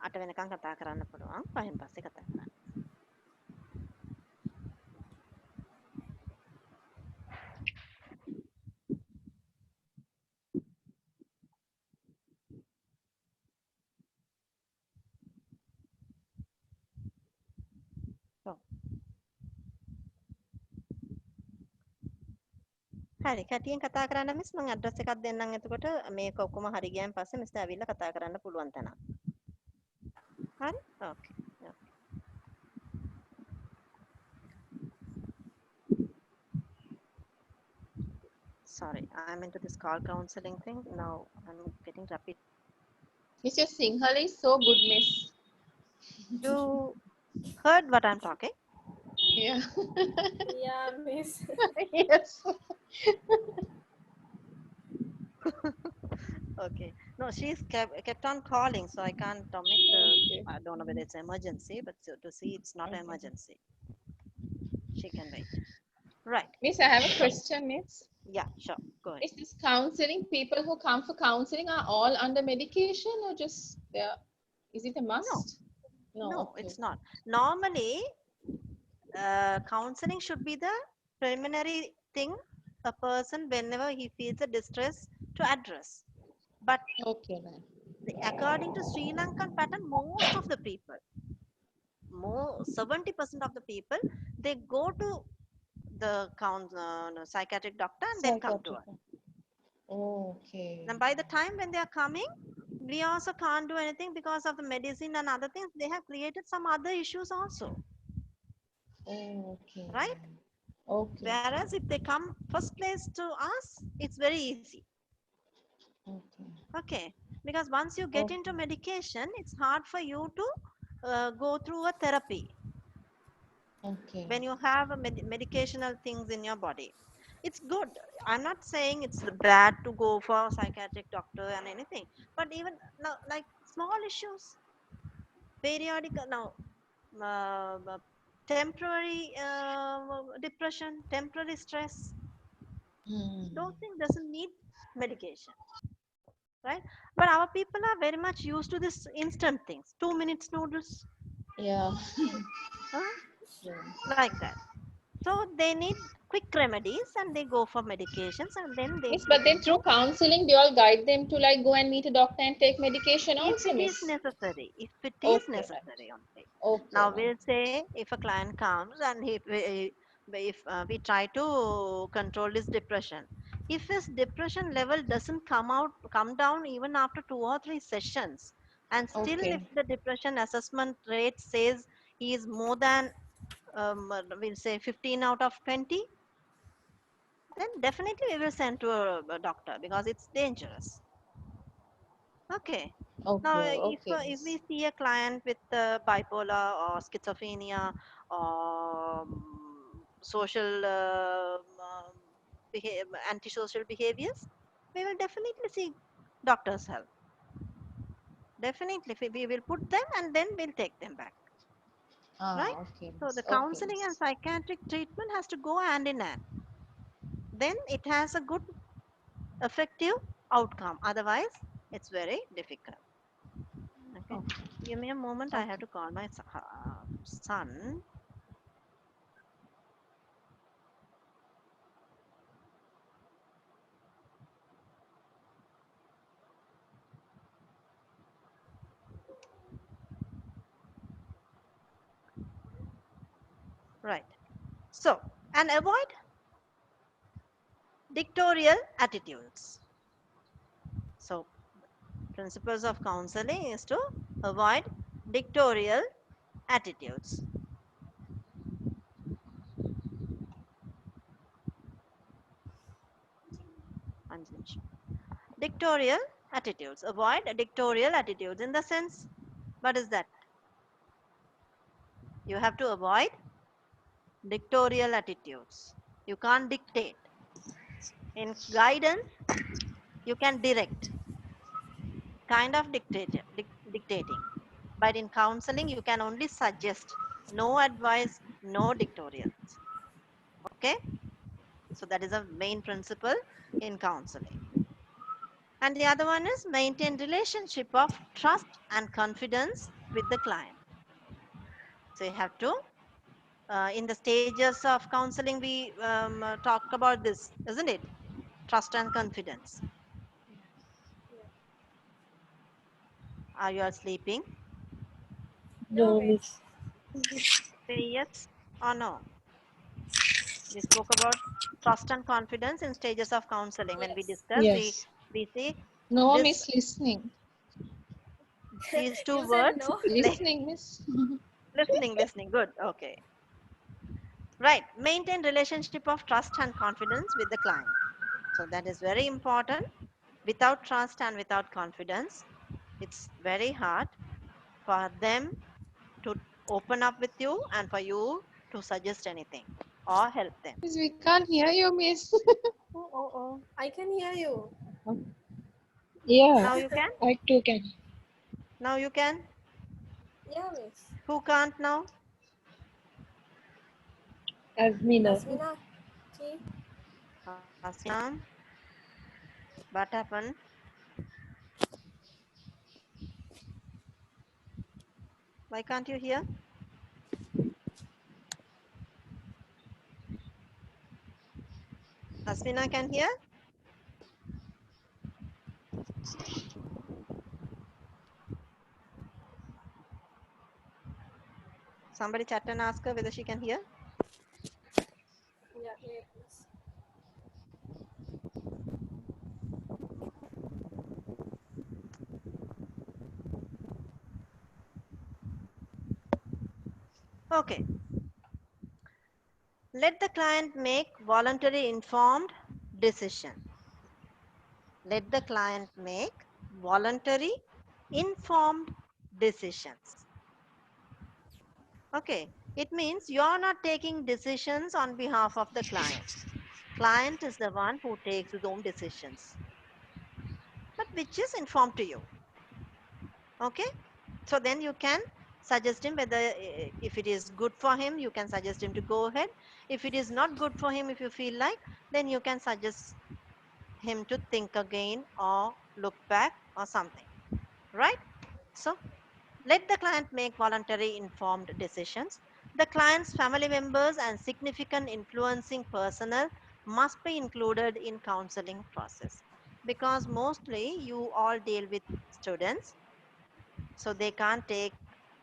8 වෙනකන් කතා කරන්න පුළුවන්. පහෙන් පස්සේ කතා කරන්න. ඔව්. හරි කටියෙන් කතා කරන්න මිස් මම ඇඩ්‍රස් එකක් දෙන්නම් එතකොට මේක ඔක්කොම හරි ගියන් පස්සේ මිස්ටර් ඇවිල්ලා කතා කරන්න පුළුවන් තැනක්. හරි? ඕකේ. Sorry, I'm into this call counseling thing. Now I'm getting rapid. Miss, your Sinhala is so good, Miss. You heard what I'm talking? Yeah. Yeah, miss. Yes. Okay. No, she's kept on calling, so I can't omit. Okay. I don't know whether it's emergency, but to see it's not an Okay. emergency. She can wait. Right. Miss, I have a question, Miss. Yeah, sure. Go ahead. Is this counseling, people who come for counseling are all under medication or just there? Is it a must? No, No, okay. it's not. Normally, counseling should be the preliminary thing a person whenever he feels a distress to address. But Okay, then. according to Sri Lankan pattern, most of the people, more 70% of the people, they go to the no, psychiatric doctor and then come to us. Psychiatric. Okay. And by the time when they are coming, we also can't do anything because of the medicine and other things. They have created some other issues also, Okay. right? Okay. Whereas if they come first place to us, it's very easy. Okay. Okay, because once you get into Okay. medication, it's hard for you to go through a therapy Okay. when you have a medicational things in your body. It's good. I'm not saying it's bad to go for psychiatric doctor and anything, but even now, like small issues, periodic now, temporary depression, temporary stress, those things doesn't need medication, right? But our people are very much used to this instant things, 2 minutes noodles, Yeah. huh? Yeah. Like that. So they need quick remedies and they go for medications and then they Miss, get but then into, through counseling, do you all guide them to like go and meet a doctor and take medication if also, it is Miss? necessary, if it is Okay, right. necessary only. Okay, Now right. we'll say if a client comes and if we try to control his depression, if his depression level doesn't come down even after 2 or 3 sessions, and still if Okay. the depression assessment rate says he is more than we'll say 15 out of 20, then definitely we will send to a doctor because it's dangerous. Okay. Now, Okay, okay, if Miss. we see a client with bipolar or schizophrenia or social antisocial behaviors, we will definitely seek doctor's help. Definitely, we will put them and then we'll take them back. right? Okay, So the miss. Okay, counseling and miss. psychiatric treatment has to go hand in hand. Then it has a good, effective outcome. Otherwise, it's very difficult. Okay. Okay. Give me a moment. I have Okay. to call my son. Right. So, and avoid dictatorial attitudes. So, principles of counseling is to avoid dictatorial attitudes. Dictatorial attitudes. Avoid dictatorial attitudes in the sense, what is that? You have to avoid dictatorial attitudes. You can't dictate. In guidance, you can direct, kind of dictating. But in counseling, you can only suggest, no advice, no dictatorials. Okay? So that is a main principle in counseling. And the other one is maintain relationship of trust and confidence with the client. So you have to, in the stages of counseling, we talk about this, isn't it? Trust and confidence. Yeah. Are you all sleeping? No, No, miss. miss. Say yes or no. We spoke about trust and confidence in stages of counseling. When we Yes. discuss, Yes. we see No, this, miss. Listening. these two You said words, no. Listening, miss. listening. Good. Okay. Right. Maintain relationship of trust and confidence with the client. So that is very important. Without trust and without confidence, it's very hard for them to open up with you and for you to suggest anything or help them. Miss, we can't hear you, miss. Oh. I can hear you. Yeah, Now you can? I too can. Now you can? Yeah, miss. Who can't now? Asmina. Asmina, see? Asina, what happened? Why can't you hear? Asmina can hear? Somebody chat and ask her whether she can hear. Yeah, wait, miss. Okay. Let the client make voluntary informed decision. Let the client make voluntary informed decisions. Okay. It means you are not taking decisions on behalf of the client. Client is the one who takes his own decisions, but which is informed to you. Okay. So then you can suggest him whether, if it is good for him, you can suggest him to go ahead. If it is not good for him, if you feel like, then you can suggest him to think again or look back or something, right? So let the client make voluntary informed decisions. The client's family members and significant influencing personnel must be included in counseling process, because mostly you all deal with students, so they can't take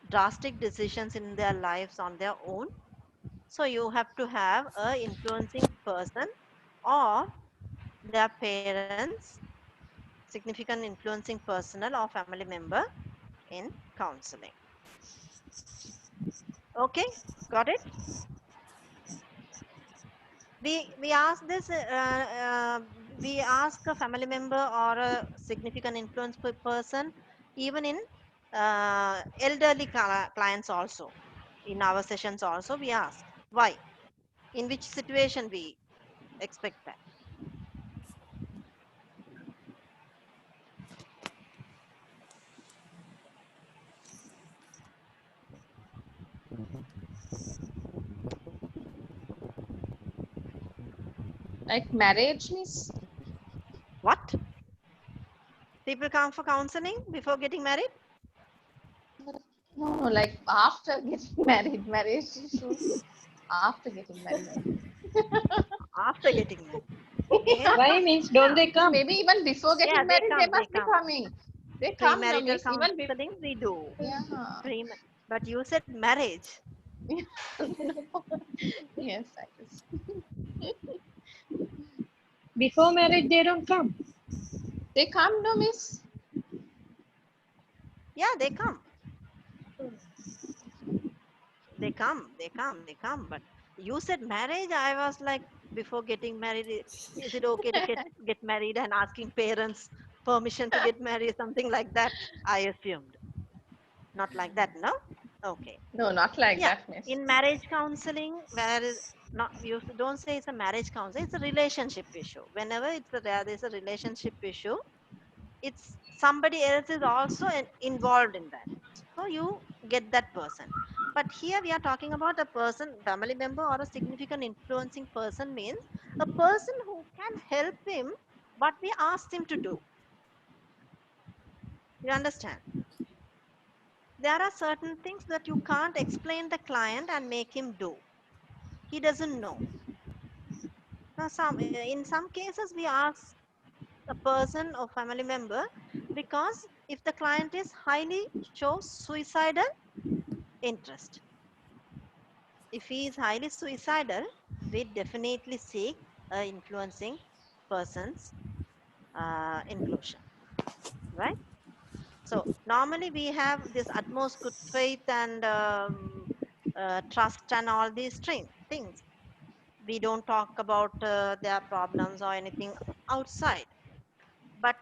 drastic decisions in their lives on their own. So you have to have a influencing person or their parents, significant influencing personnel or family member in counseling. Okay, got it? We ask this, we ask a family member or a significant influence person, even in elderly clients also. In our sessions also we ask why, in which situation we expect that. Like marriage, miss? What? People come for counseling before getting married? No, no, like after getting married, marriage issues after getting married. After getting married. Okay. Why means Yeah. don't they No, come? maybe even before Yeah, getting they married, they come. They must be come. coming. They come, no, Premarital miss. Even before. counseling we do. Yeah. But you said marriage. No. Yes, I guess. Before marriage they don't come. They come, no, miss. Yeah, they come. They come. But you said marriage. I was like, before getting married, is it okay to get married and asking parents permission to get married? Something like that. I assumed. Not like that, no? Okay. No, not like Yeah. that, miss. In marriage counseling, where is not you don't say it's a marriage counseling, it's a relationship issue. Whenever there's a relationship issue, it's somebody else is also involved in that, so you get that person. But here we are talking about a person, family member or a significant influencing person, means a person who can help him what we asked him to do. You understand? There are certain things that you can't explain the client and make him do. He doesn't know. Now in some cases we ask a person or family member because if the client is highly shows suicidal interest. If he is highly suicidal, we definitely seek a influencing person's inclusion, right? So normally we have this utmost good faith and trust and all these things. We don't talk about their problems or anything outside, but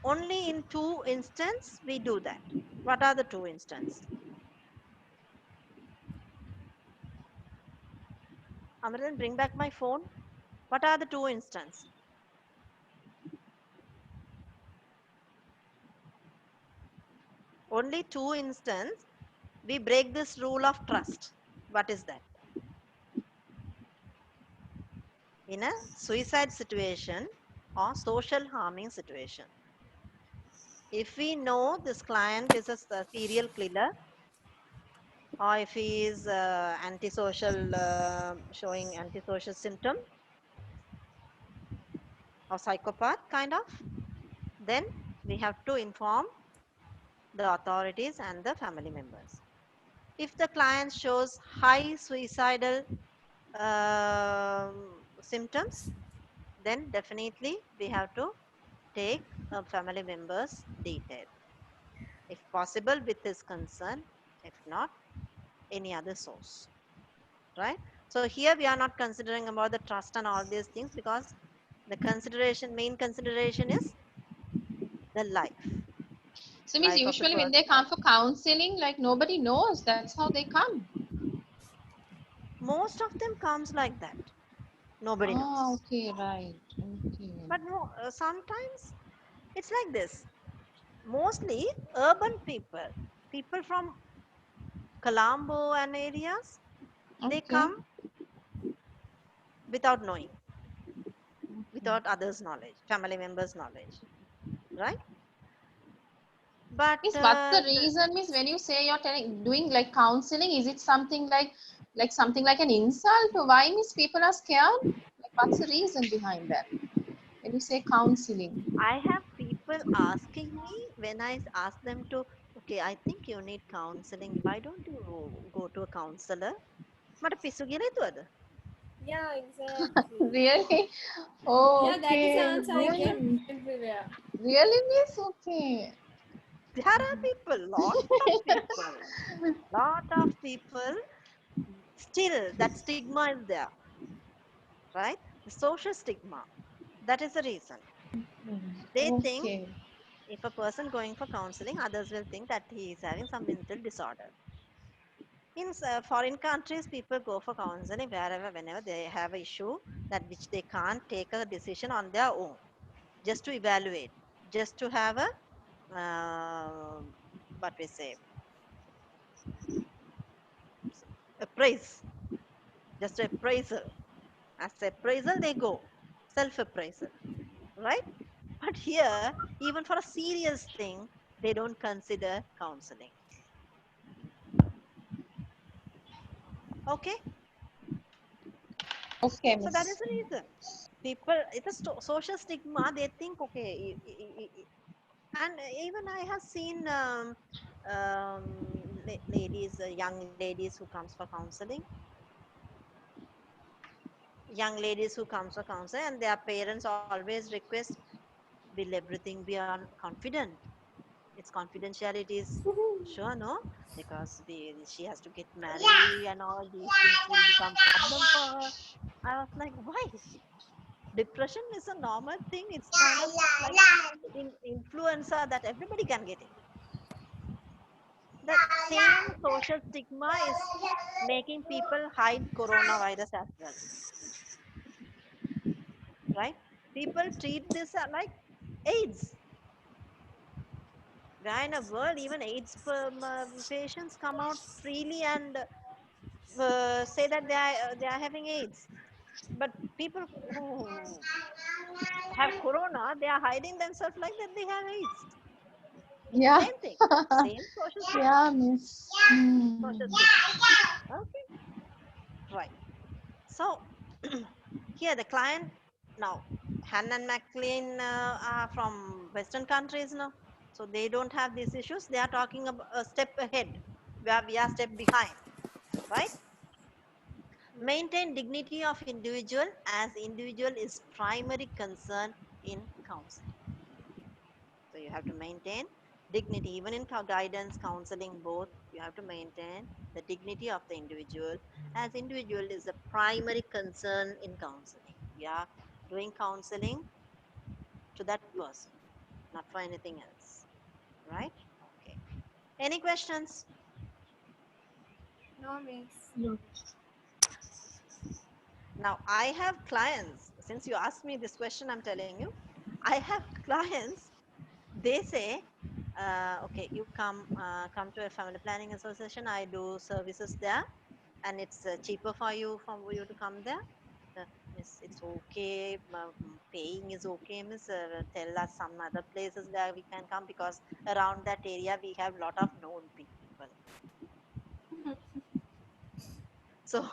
only in two instances we do that. What are the two instances? Amaran, bring back my phone. What are the two instances? Only two instances we break this rule of trust. What is that? In a suicide situation or social harming situation. If we know this client is a serial killer, or if he is antisocial, showing antisocial symptom or psychopath kind of, then we have to inform the authorities and the family members. If the client shows high suicidal symptoms, then definitely we have to take a family member's detail. If possible, with his consent, if not, any other source. Right? So here we are not considering about the trust and all these things, because the main consideration is the So, miss, life of the usually when they person. come for counseling, like nobody knows. That's how they come. Most of them comes like that. Nobody Ah, knows. okay, right. Okay. But no, sometimes it's like this. Mostly urban people, people from Colombo and areas, they Okay. come without knowing, without others' knowledge, family members' knowledge, right? But Miss, what's the reason, Miss, when you say you're doing like counseling, is it something like something like an insult? Or why, Miss, people are scared? Like, what's the reason behind that? When you say counseling. I have people asking me when I ask them to, okay, I think you need counseling. Why don't you go to a counselor? මට පිස්සු කියලා හිතුවද? Yeah, exactly. Really? Oh, Yeah, that is the okay. answer I get Really? everywhere. Really, Miss? Okay. There are people, lot of people, still that stigma is there, right? The social stigma. That is the reason. They think Okay. if a person going for counseling, others will think that he is having some mental disorder. In foreign countries, people go for counseling whenever they have an issue that which they can't take a decision on their own, just to evaluate, just to have what we say, appraise, just appraisal. As appraisal, they go. self appraisal, right? But here, even for a serious thing, they don't consider counseling. Okay, Okay, so that is Miss. the reason. People, it's a social stigma. They think, okay, and even I have seen ladies, young ladies who comes for counseling, young ladies who comes for counseling, and their parents always request, will everything be on confident? Its confidentiality is sure, no, because she has to get married and all these things will become problem for her. I was like, why? Depression is a normal thing. It's kind of like influenza that everybody can get it. The same social stigma is making people hide coronavirus as well, right? People treat this like AIDS. Where in a world, even AIDS patients come out freely and say that they are having AIDS. But people who have corona, they are hiding themselves like that they have AIDS. Yeah. Same thing, same social stigma, Yeah, Miss. Hmm. social stigma. Okay, right. So here the client now, Han and McLean are from Western countries now, so they don't have these issues. They are talking about a step ahead, where we are step behind, right? Maintain dignity of individual as individual is primary concern in counseling. So you have to maintain dignity even in guidance, counseling, both. You have to maintain the dignity of the individual as individual is the primary concern in counseling. We are doing counseling to that person, not for anything else, right? Okay. Any questions? No, miss. No. Now I have clients. Since you asked me this question, I'm telling you, I have clients. They say, okay, you come to a family planning association. I do services there, and it's cheaper for you to come there. Miss, it's okay. Paying is okay. Miss, tell us some other places where we can come because around that area we have lot of known people. So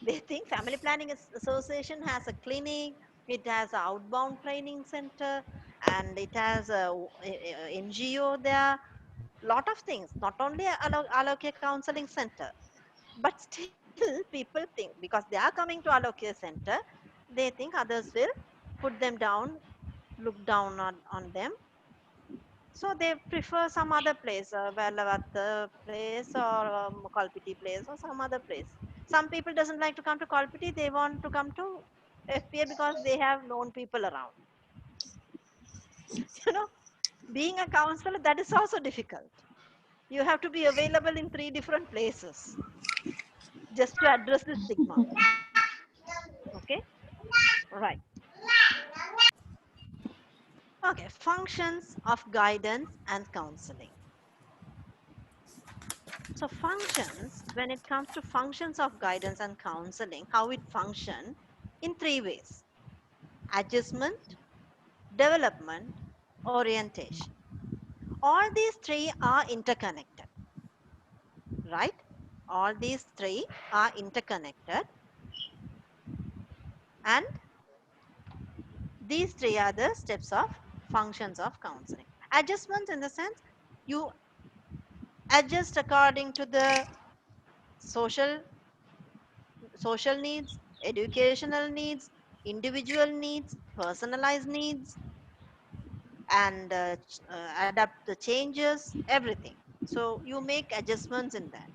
they think family planning association has a clinic, it has an outbound training center, and it has a NGO there. Lot of things, not only allocate counseling center, but still people think because they are coming to allocate center, they think others will put them down, look down on them, so they prefer some other place, Velavatta place or Kalpiti place or some other place. Some people doesn't like to come to Kalpiti, they want to come to FPA because they have known people around. You know, being a counselor, that is also difficult. You have to be available in 3 different places just to address the stigma. Okay, right. Okay, functions of guidance and counseling. So functions, when it comes to functions of guidance and counseling, how it function in 3 ways: adjustment, development, orientation. All these three are interconnected, right? All these three are interconnected, and these three are the steps of functions of counseling. Adjustments in the sense you adjust according to the social social needs, educational needs, individual needs, personalized needs, and adapt the changes, everything. So you make adjustments in that,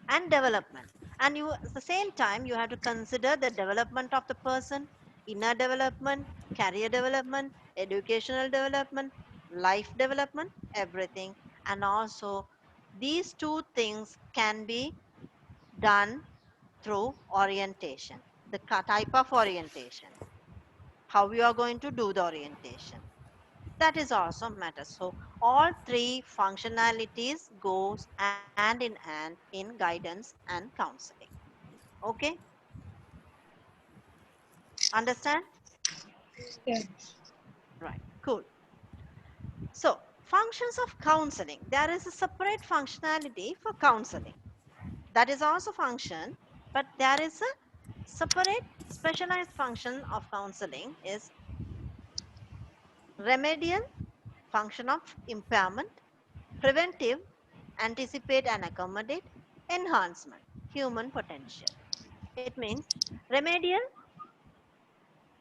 and development. And you at the same time you have to consider the development of the person, inner development, career development, educational development, life development, everything. And also these two things can be done through orientation, the type of orientation, how you are going to do the orientation, that is also matters. So all three functionalities goes hand in hand in guidance and counseling. Okay, Understand? Yes. Right. Cool. So, functions of counseling. There is a separate functionality for counseling. That is also function, but there is a separate specialized function of counseling is remedial, function of impairment, preventive, anticipate and accommodate, enhancement, human potential. It means remedial,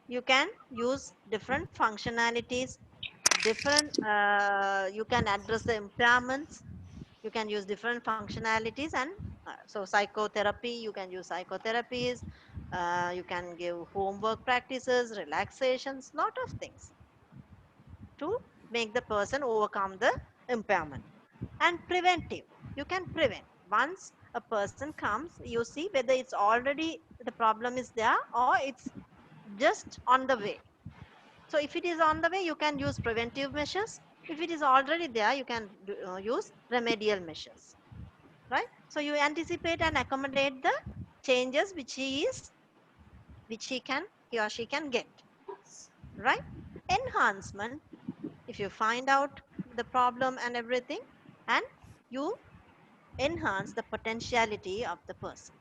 you can use different functionalities, different, you can address the impairments, you can use different functionalities, and so psychotherapy, you can use psychotherapies, you can give homework practices, relaxations, lot of things to make the person overcome the impairment. And preventive, you can prevent. Once a person comes, you see whether it's already the problem is there or it's just on the way. So if it is on the way, you can use preventive measures. If it is already there, you can use remedial measures, right? So you anticipate and accommodate the changes which he or she can get, right? Enhancement, if you find out the problem and everything, and you enhance the potentiality of the person.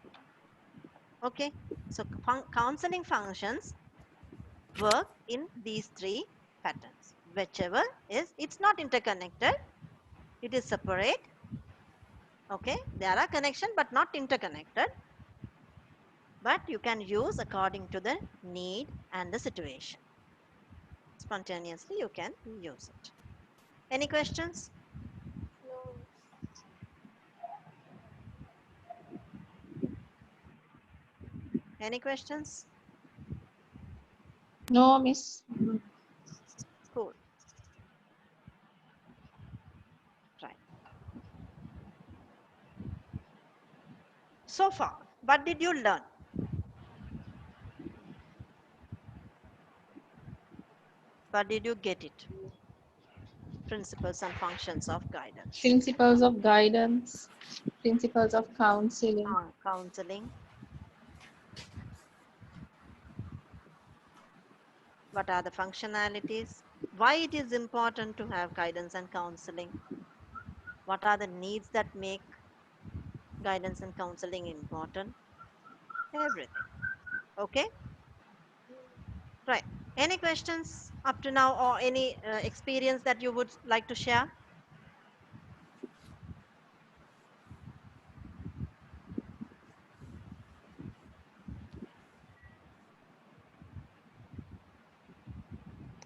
Okay, so counseling functions work in these three patterns. Whichever is, it's not interconnected, it is separate. Okay, there are connection but not interconnected, but you can use according to the need and the situation. Spontaneously you can use it. Any questions? No. Any questions? No, miss. Cool. Right. So far, what did you learn? What did you get it? Principles and functions of guidance. Principles of guidance, principles of counseling. Counseling. What are the functionalities? Why it is important to have guidance and counseling? What are the needs that make guidance and counseling important? Everything. Okay? Right. Any questions up to now, or any experience that you would like to share?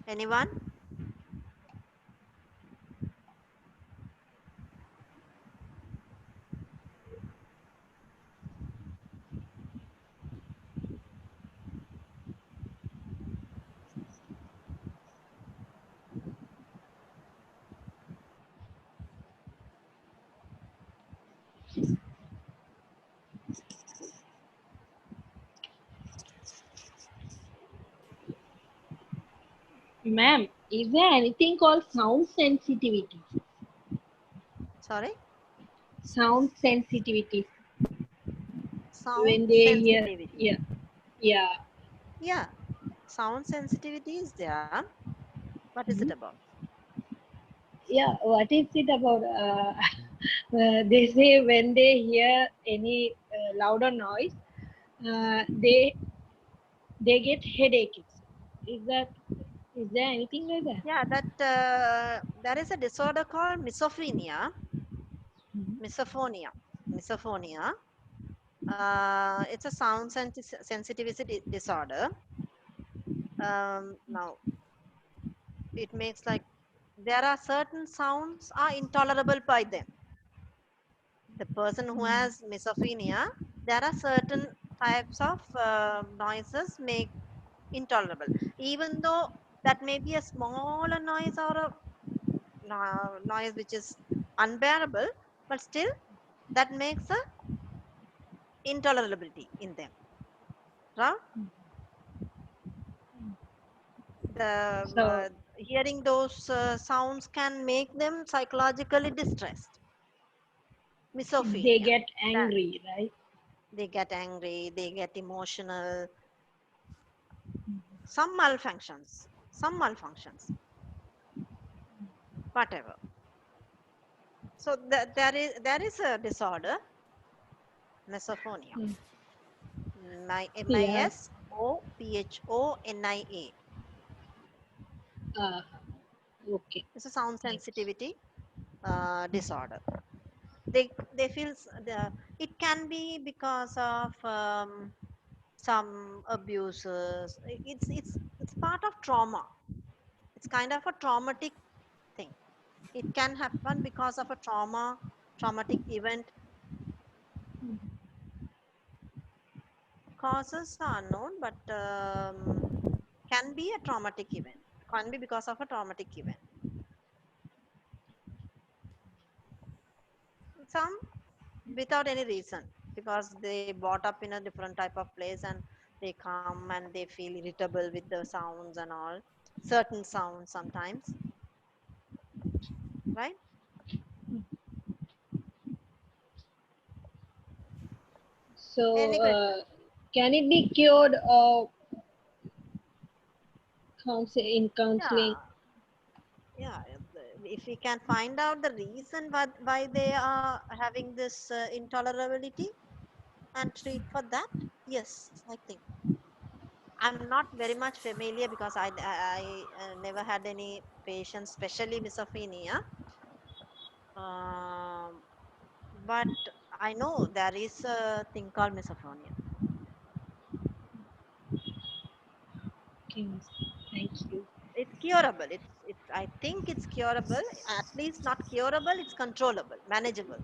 Anyone? Ma'am, is there anything called sound sensitivity? Sorry? Sound sensitivity. Sound When they hear, sensitivity. yeah, yeah. Yeah, sound sensitivity is there. What is it Mhm. about? Yeah, what is it about? They say when they hear any louder noise, they get headaches. Is that, is there anything like that? Yeah, that there is a disorder called misophonia. Mhm. Misophonia. Misophonia. It's a sound sensitivity disorder. Now it makes like there are certain sounds are intolerable by them. The person who has misophonia, there are certain types of noises make intolerable, even though that may be a smaller noise or a noise which is unbearable, but still that makes a intolerability in them, right? The So hearing those sounds can make them psychologically distressed. they Misophonia, get that angry, right? they get angry, they get emotional, some malfunctions, whatever. So there is a disorder, misophonia. Mm. Yeah. Misophonia. Uh, okay. It's a sound Thanks. sensitivity disorder. They feel it can be because of some abuses. It's part of trauma. It's kind of a traumatic thing. It can happen because of a traumatic event. Causes are unknown, but can be a traumatic event. Can be because of a traumatic event. Some without any reason, because they brought up in a different type of place and they come and they feel irritable with the sounds and all, certain sounds sometimes, right? So, Any question? can it be cured or in counseling? Yeah, yeah. If we can find out the reason why they are having this intolerability and treat for that, yes, I think. I'm not very much familiar because I never had any patients, especially misophonia. Um, but I know there is a thing called misophonia. Okay, thank you. It's curable. It's. I think it's curable. At least not curable. It's controllable, manageable,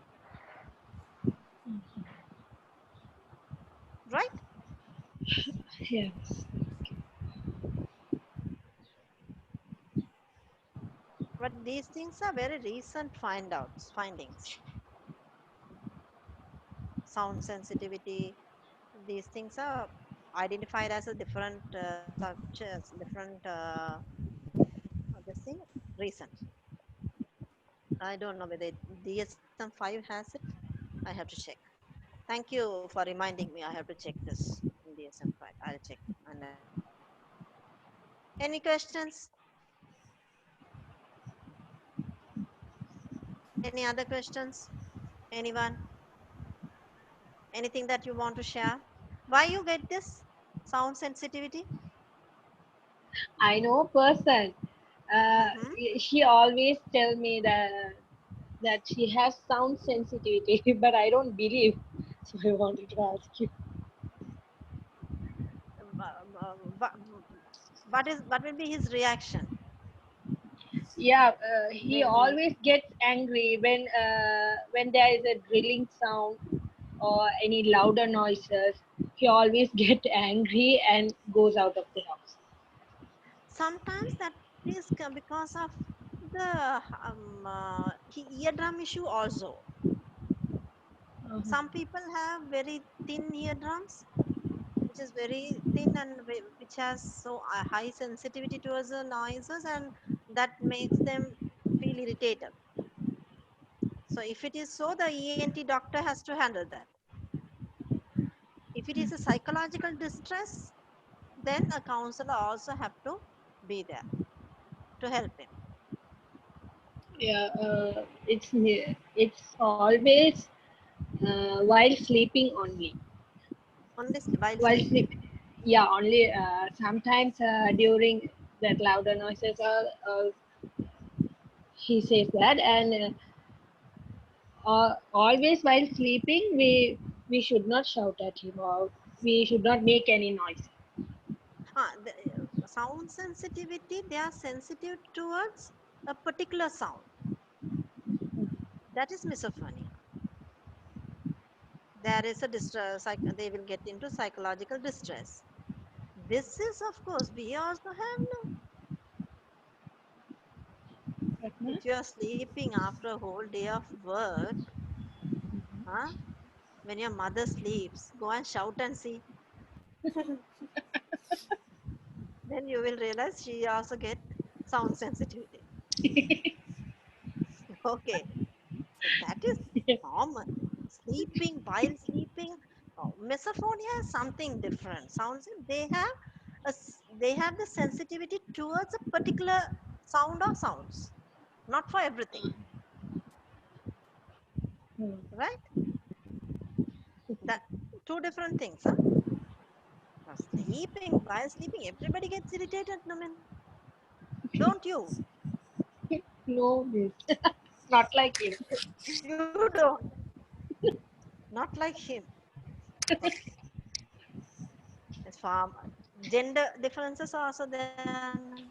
right? Yes. But these things are very recent findings. Sound sensitivity. These things are identified as a different structures, different this thing recent. I don't know whether DSM-5 has it. I have to check. Thank you for reminding me. I have to check this in DSM-5. I'll check and I'll let you know. Any questions? Any other questions? Anyone? Anything that you want to share? Why you get this sound sensitivity? I know a person. Uh, Mm-hmm. she always tell me that she has sound sensitivity, but I don't believe. So I wanted to ask you. What will be his reaction Yeah, he when he? always gets angry when there is a drilling sound or any louder noises. He always get angry and goes out of the house. Sometimes that is because of the eardrum issue also. Uh-huh. Some people have very thin eardrums, which is very thin and which has so high sensitivity towards the noises, and that makes them feel irritated. So if it is so, the ENT doctor has to handle that. If it is a psychological distress, then a counselor also have to be there to help him. Yeah, it's always while sleeping only. Only while While sleeping. sleep, yeah, only sometimes during that louder noises. He says that, and always while sleeping, we should not shout at him or we should not make any noise. The sound sensitivity, they are sensitive towards a particular sound. That is misophonia. There is a distress, they will get into psychological distress. This is, of course, we also have no. Ratna? If you are sleeping after a whole day of work, huh? When your mother sleeps, go and shout and see. Then you will realize she also get sound sensitivity. Okay, so that is common. Sleeping while sleeping, misophonia is something different. Sounds they have they have the sensitivity towards a particular sound or sounds, not for everything, Hmm. right? That two different things, huh? Now, sleeping, while sleeping, everybody gets irritated, Naman. Don't you? No, miss. Not like him. You don't. Not like him. Okay. As far gender differences are also there, Naman.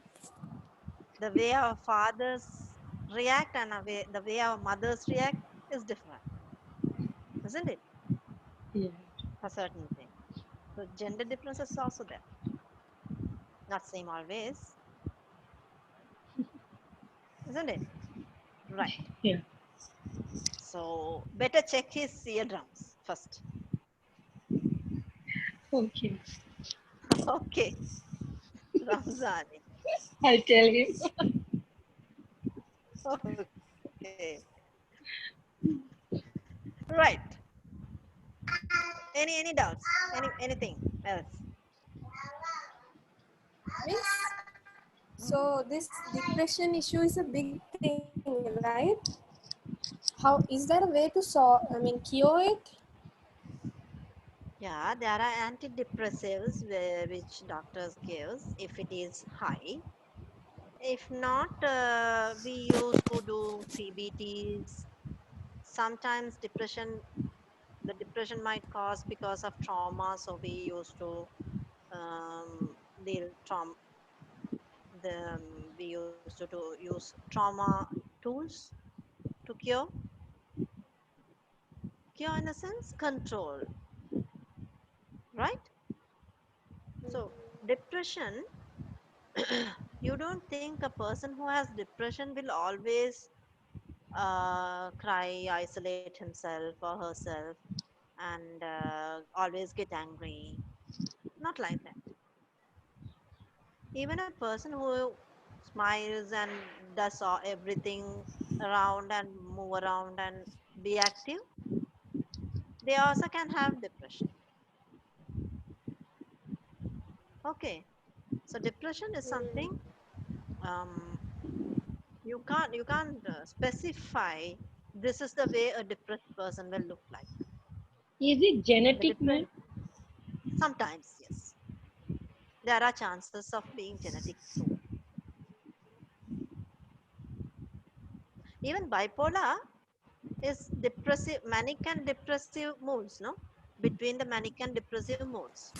The way our fathers react and the way our mothers react is different, isn't it? Yeah. For certain things. So gender differences are also there. Not same always, isn't it? Right. Yeah. So better check his eardrums first. Okay. Okay, Ramzani. I'll tell him. Okay. Right. Any doubts? Anything else? Miss, so this depression issue is a big thing, right? How is there a way to cure it? Yeah, there are antidepressives which doctors gives if it is high. If not, we used to do CBTs. Sometimes the depression might cause because of trauma, so we used to deal trauma. We used to use trauma tools to cure in a sense, control, right? So depression, you don't think a person who has depression will always cry, isolate himself or herself, and always get angry. Not like that. Even a person who smiles and does everything around and move around and be active, they also can have depression. Okay, so depression is something um, you can't specify this is the way a depressed person will look like. Is it The genetic, man? depression sometimes yes, there are chances of being genetic too. Even bipolar is depressive, manic and depressive moods, no? Between the manic and depressive moods,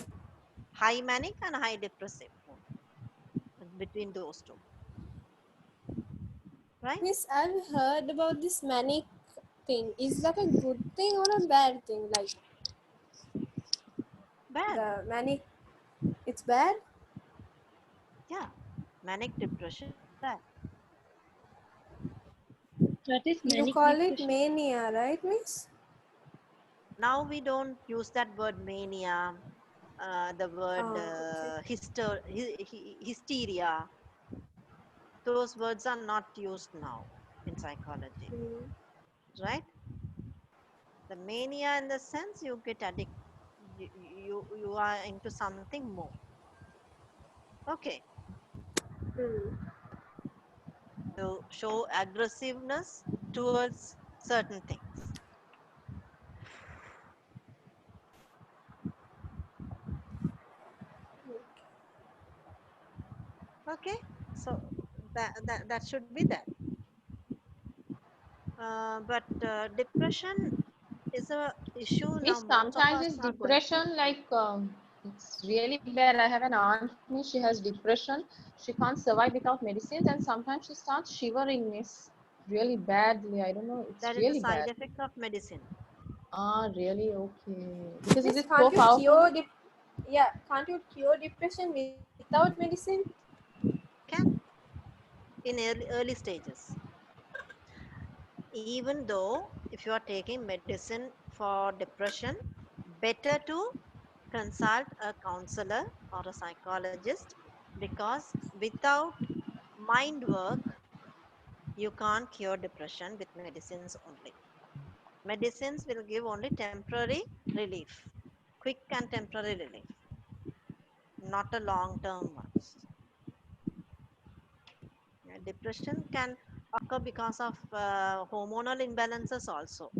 high manic and high depressive mood, between those two, right? Miss, I've heard about this manic thing. Is that a good thing or a bad thing? Like Bad. the manic, it's bad. Yeah, manic depression is bad. That is You manic call it depression. mania, right, Miss? Now we don't use that word mania, the word Okay. hysteria. Those words are not used now in psychology, Hmm. right? The mania in the sense you get addicted, you are into something more. Okay, Hmm. you show aggressiveness towards certain things. Okay, so that should be that. But depression is a issue now. Miss, Most of sometimes us it's are going through. depression, like it's really bad. I have an aunt, Miss, she has depression. She can't survive without medicines, and sometimes she starts shivering, Miss, really badly. I don't know, it's That is a really side bad. effect of medicine. Ah, really? Okay. Because is Miss, it so can't you powerful? cure yeah, can't you cure depression without medicine? Can in early stages. Even though if you are taking medicine for depression, better to consult a counselor or a psychologist, because without mind work you can't cure depression with medicines only. Medicines will give only temporary relief, quick and temporary relief, not a long term ones. Depression can occur because of hormonal imbalances also.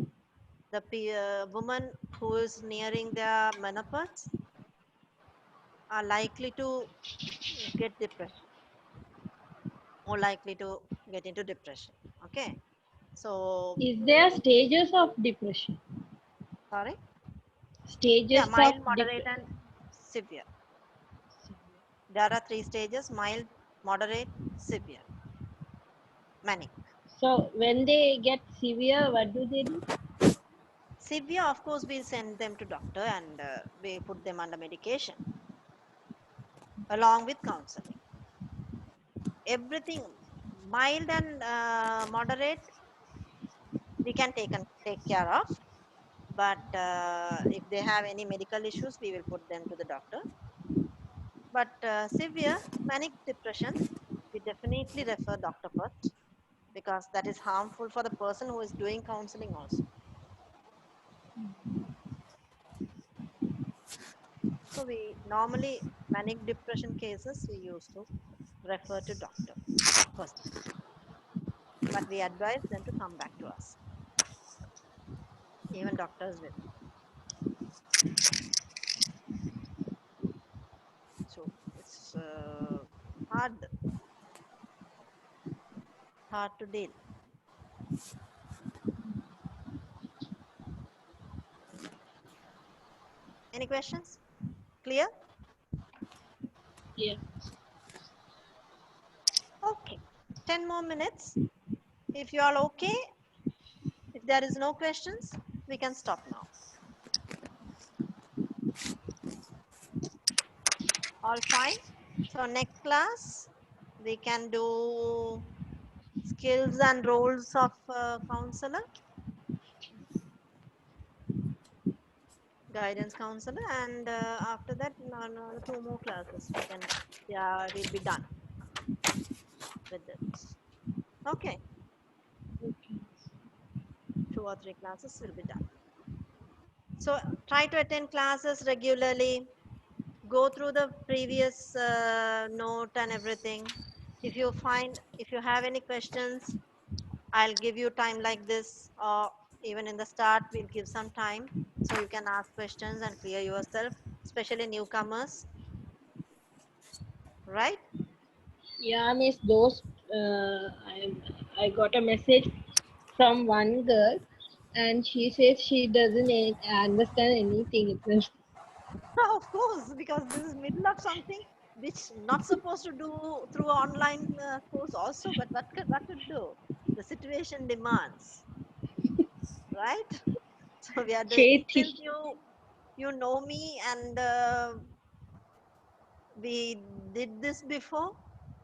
The woman who is nearing their menopause are likely to get depression, more likely to get into depression. Okay, so Is there stages of depression? sorry, yeah, Stages of mild, moderate, and severe. There are three stages: mild, moderate, severe, manic. So when they get severe, what do they do? Severe, of course, we'll send them to doctor and we put them under medication along with counseling. Everything mild and moderate we can take care of, but if they have any medical issues, we will put them to the doctor. But severe manic depression, we definitely refer doctor first because that is harmful for the person who is doing counseling also. So we normally manic depression cases we used to refer to doctor first, but we advise them to come back to us. Even doctors will. So it's hard, hard to deal. Any questions? Clear? Yeah. Okay. 10 more minutes. If you are okay, if there is no questions, we can stop now. All fine. So next class, we can do skills and roles of counselor, guidance counselor, and after that, two more classes. We can, yeah, we'll be done with this. Okay, Okay. 2 or 3 classes will be done. So try to attend classes regularly. Go through the previous note and everything. If you have any questions, I'll give you time like this, or even in the start, we'll give some time so you can ask questions and clear yourself, especially newcomers, right? Yeah, miss, those I got a message from one girl, and she says she doesn't understand anything. Of course, because this is middle of something which not supposed to do through online course also, but what to do? The situation demands, right? So we are doing since Chethi. you know me and we did this before,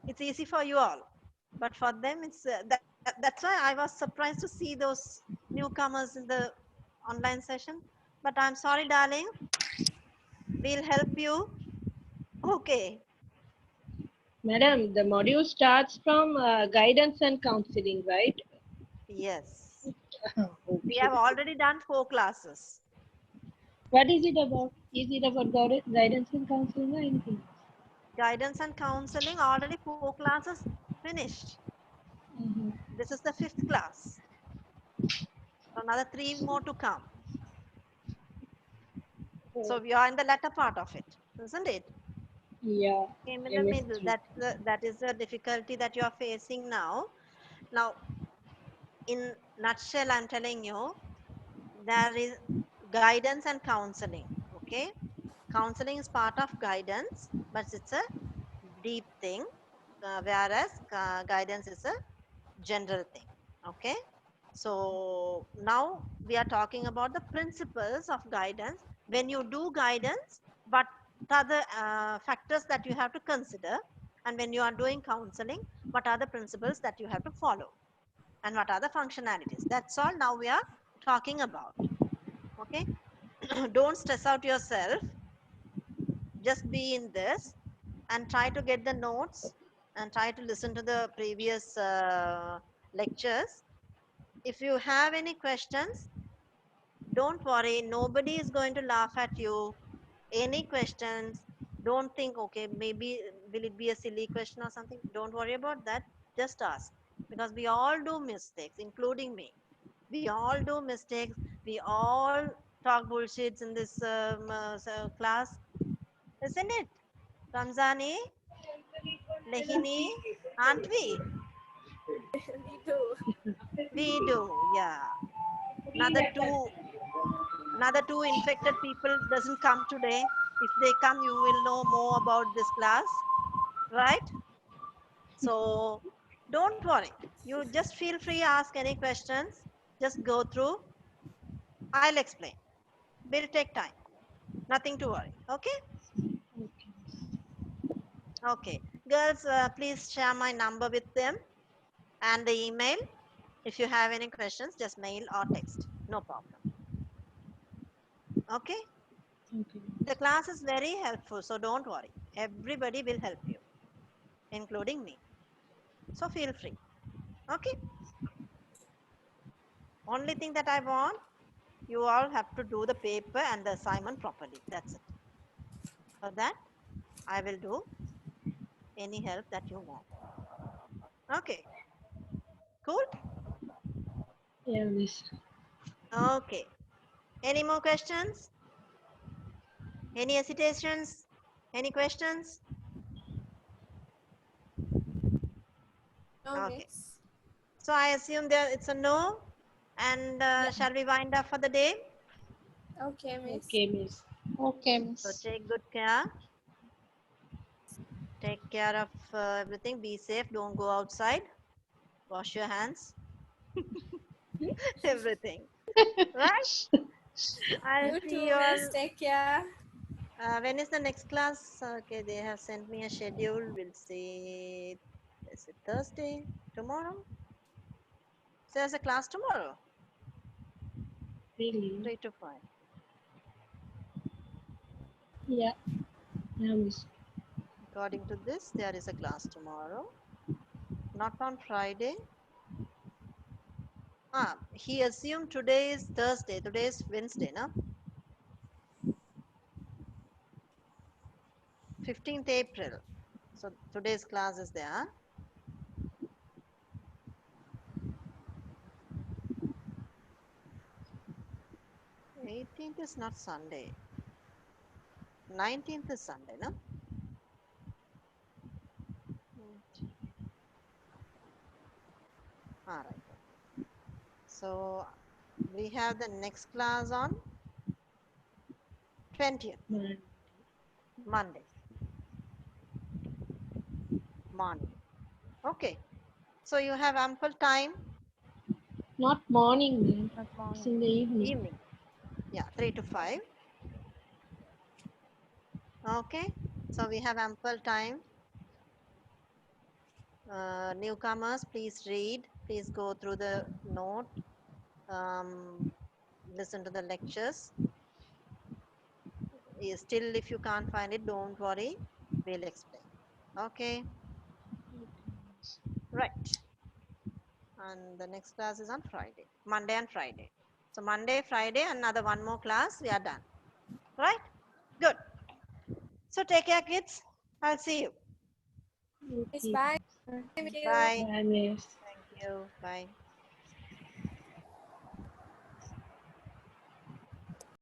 it's easy for you all, but for them it's that's why I was surprised to see those newcomers in the online session. But I'm sorry, darling, we'll help you. Okay. Madam, the module starts from guidance and counseling, right? Yes, we Okay. have already done 4 classes. What is it about? Is it about guidance and counseling or anything? Guidance and counseling, already 4 classes finished. Mhm. This is the fifth class, so another three more to come. So Oh, we are in the latter part of it, isn't it? yeah, Came in the middle. MS3. That is the difficulty that you are facing now. Now, in nutshell, I'm telling you, there is guidance and counseling. Okay, counseling is part of guidance, but it's a deep thing, whereas guidance is a general thing. Okay, so now we are talking about the principles of guidance. When you do guidance, what are the factors that you have to consider, and when you are doing counseling, what are the principles that you have to follow, and what are the functionalities? That's all now we are talking about. Okay, don't stress out yourself, just be in this and try to get the notes and try to listen to the previous lectures. If you have any questions, don't worry, nobody is going to laugh at you. Any questions, Don't think, okay, maybe will it be a silly question or something? Don't worry about that. Just ask. Because we all do mistakes, including me. We all do mistakes. We all talk bullshits in this class, isn't it? Ramzani, Lehini, aren't we? We do. We do, yeah. Another two, another two infected people doesn't come today. If they come, you will know more about this class, right? So don't worry. You just feel free ask any questions. Just go through. I'll explain. Will take time. Nothing to worry. Okay? Okay. Girls, please share my number with them and the email. If you have any questions, just mail or text. No problem. Okay? Okay. The class is very helpful, so don't worry. Everybody will help you, including me. So feel free. Okay? Only thing that I want, you all have to do the paper and the assignment properly. That's it. For that, I will do any help that you want. Okay, cool? Yeah, miss. Okay. Any more questions? Any hesitations? Any questions? No, Okay. miss. So I assume that it's a no. And Yeah. shall we wind up for the day? Okay, miss. Okay, miss. Okay, So miss. take good care. Take care of everything. Be safe. Don't go outside. Wash your hands. Everything. Right? I'll You see too, you miss. all. Take care. When is the next class? Okay, they have sent me a schedule. We'll see. Is it Thursday? Tomorrow? So there's a class tomorrow, Really? 3 to 5. Yeah. Yeah, miss. According to this, there is a class tomorrow. Not on Friday. Ah, he assumed today is Thursday. Today is Wednesday, no? 15th April. So today's class is there. 18th is not Sunday. 19th is Sunday, no? All right. So we have the next class on 20th, Man. Monday morning. Okay. So you have ample time. Not morning, man. Not It's morning. in the evening. Evening. Yeah, 3 to 5. Okay. So we have ample time. Newcomers, please read. Please go through the note. Um, listen to the lectures. Still, if you can't find it, don't worry. We'll explain. Okay. Right. And the next class is on Friday, Monday and Friday. So Monday, Friday, another one more class. We are done. Right? Good. So take care, kids. I'll see you. Miss, Okay. bye. Bye. Thank you. Bye. Bye, miss. Thank you. Bye.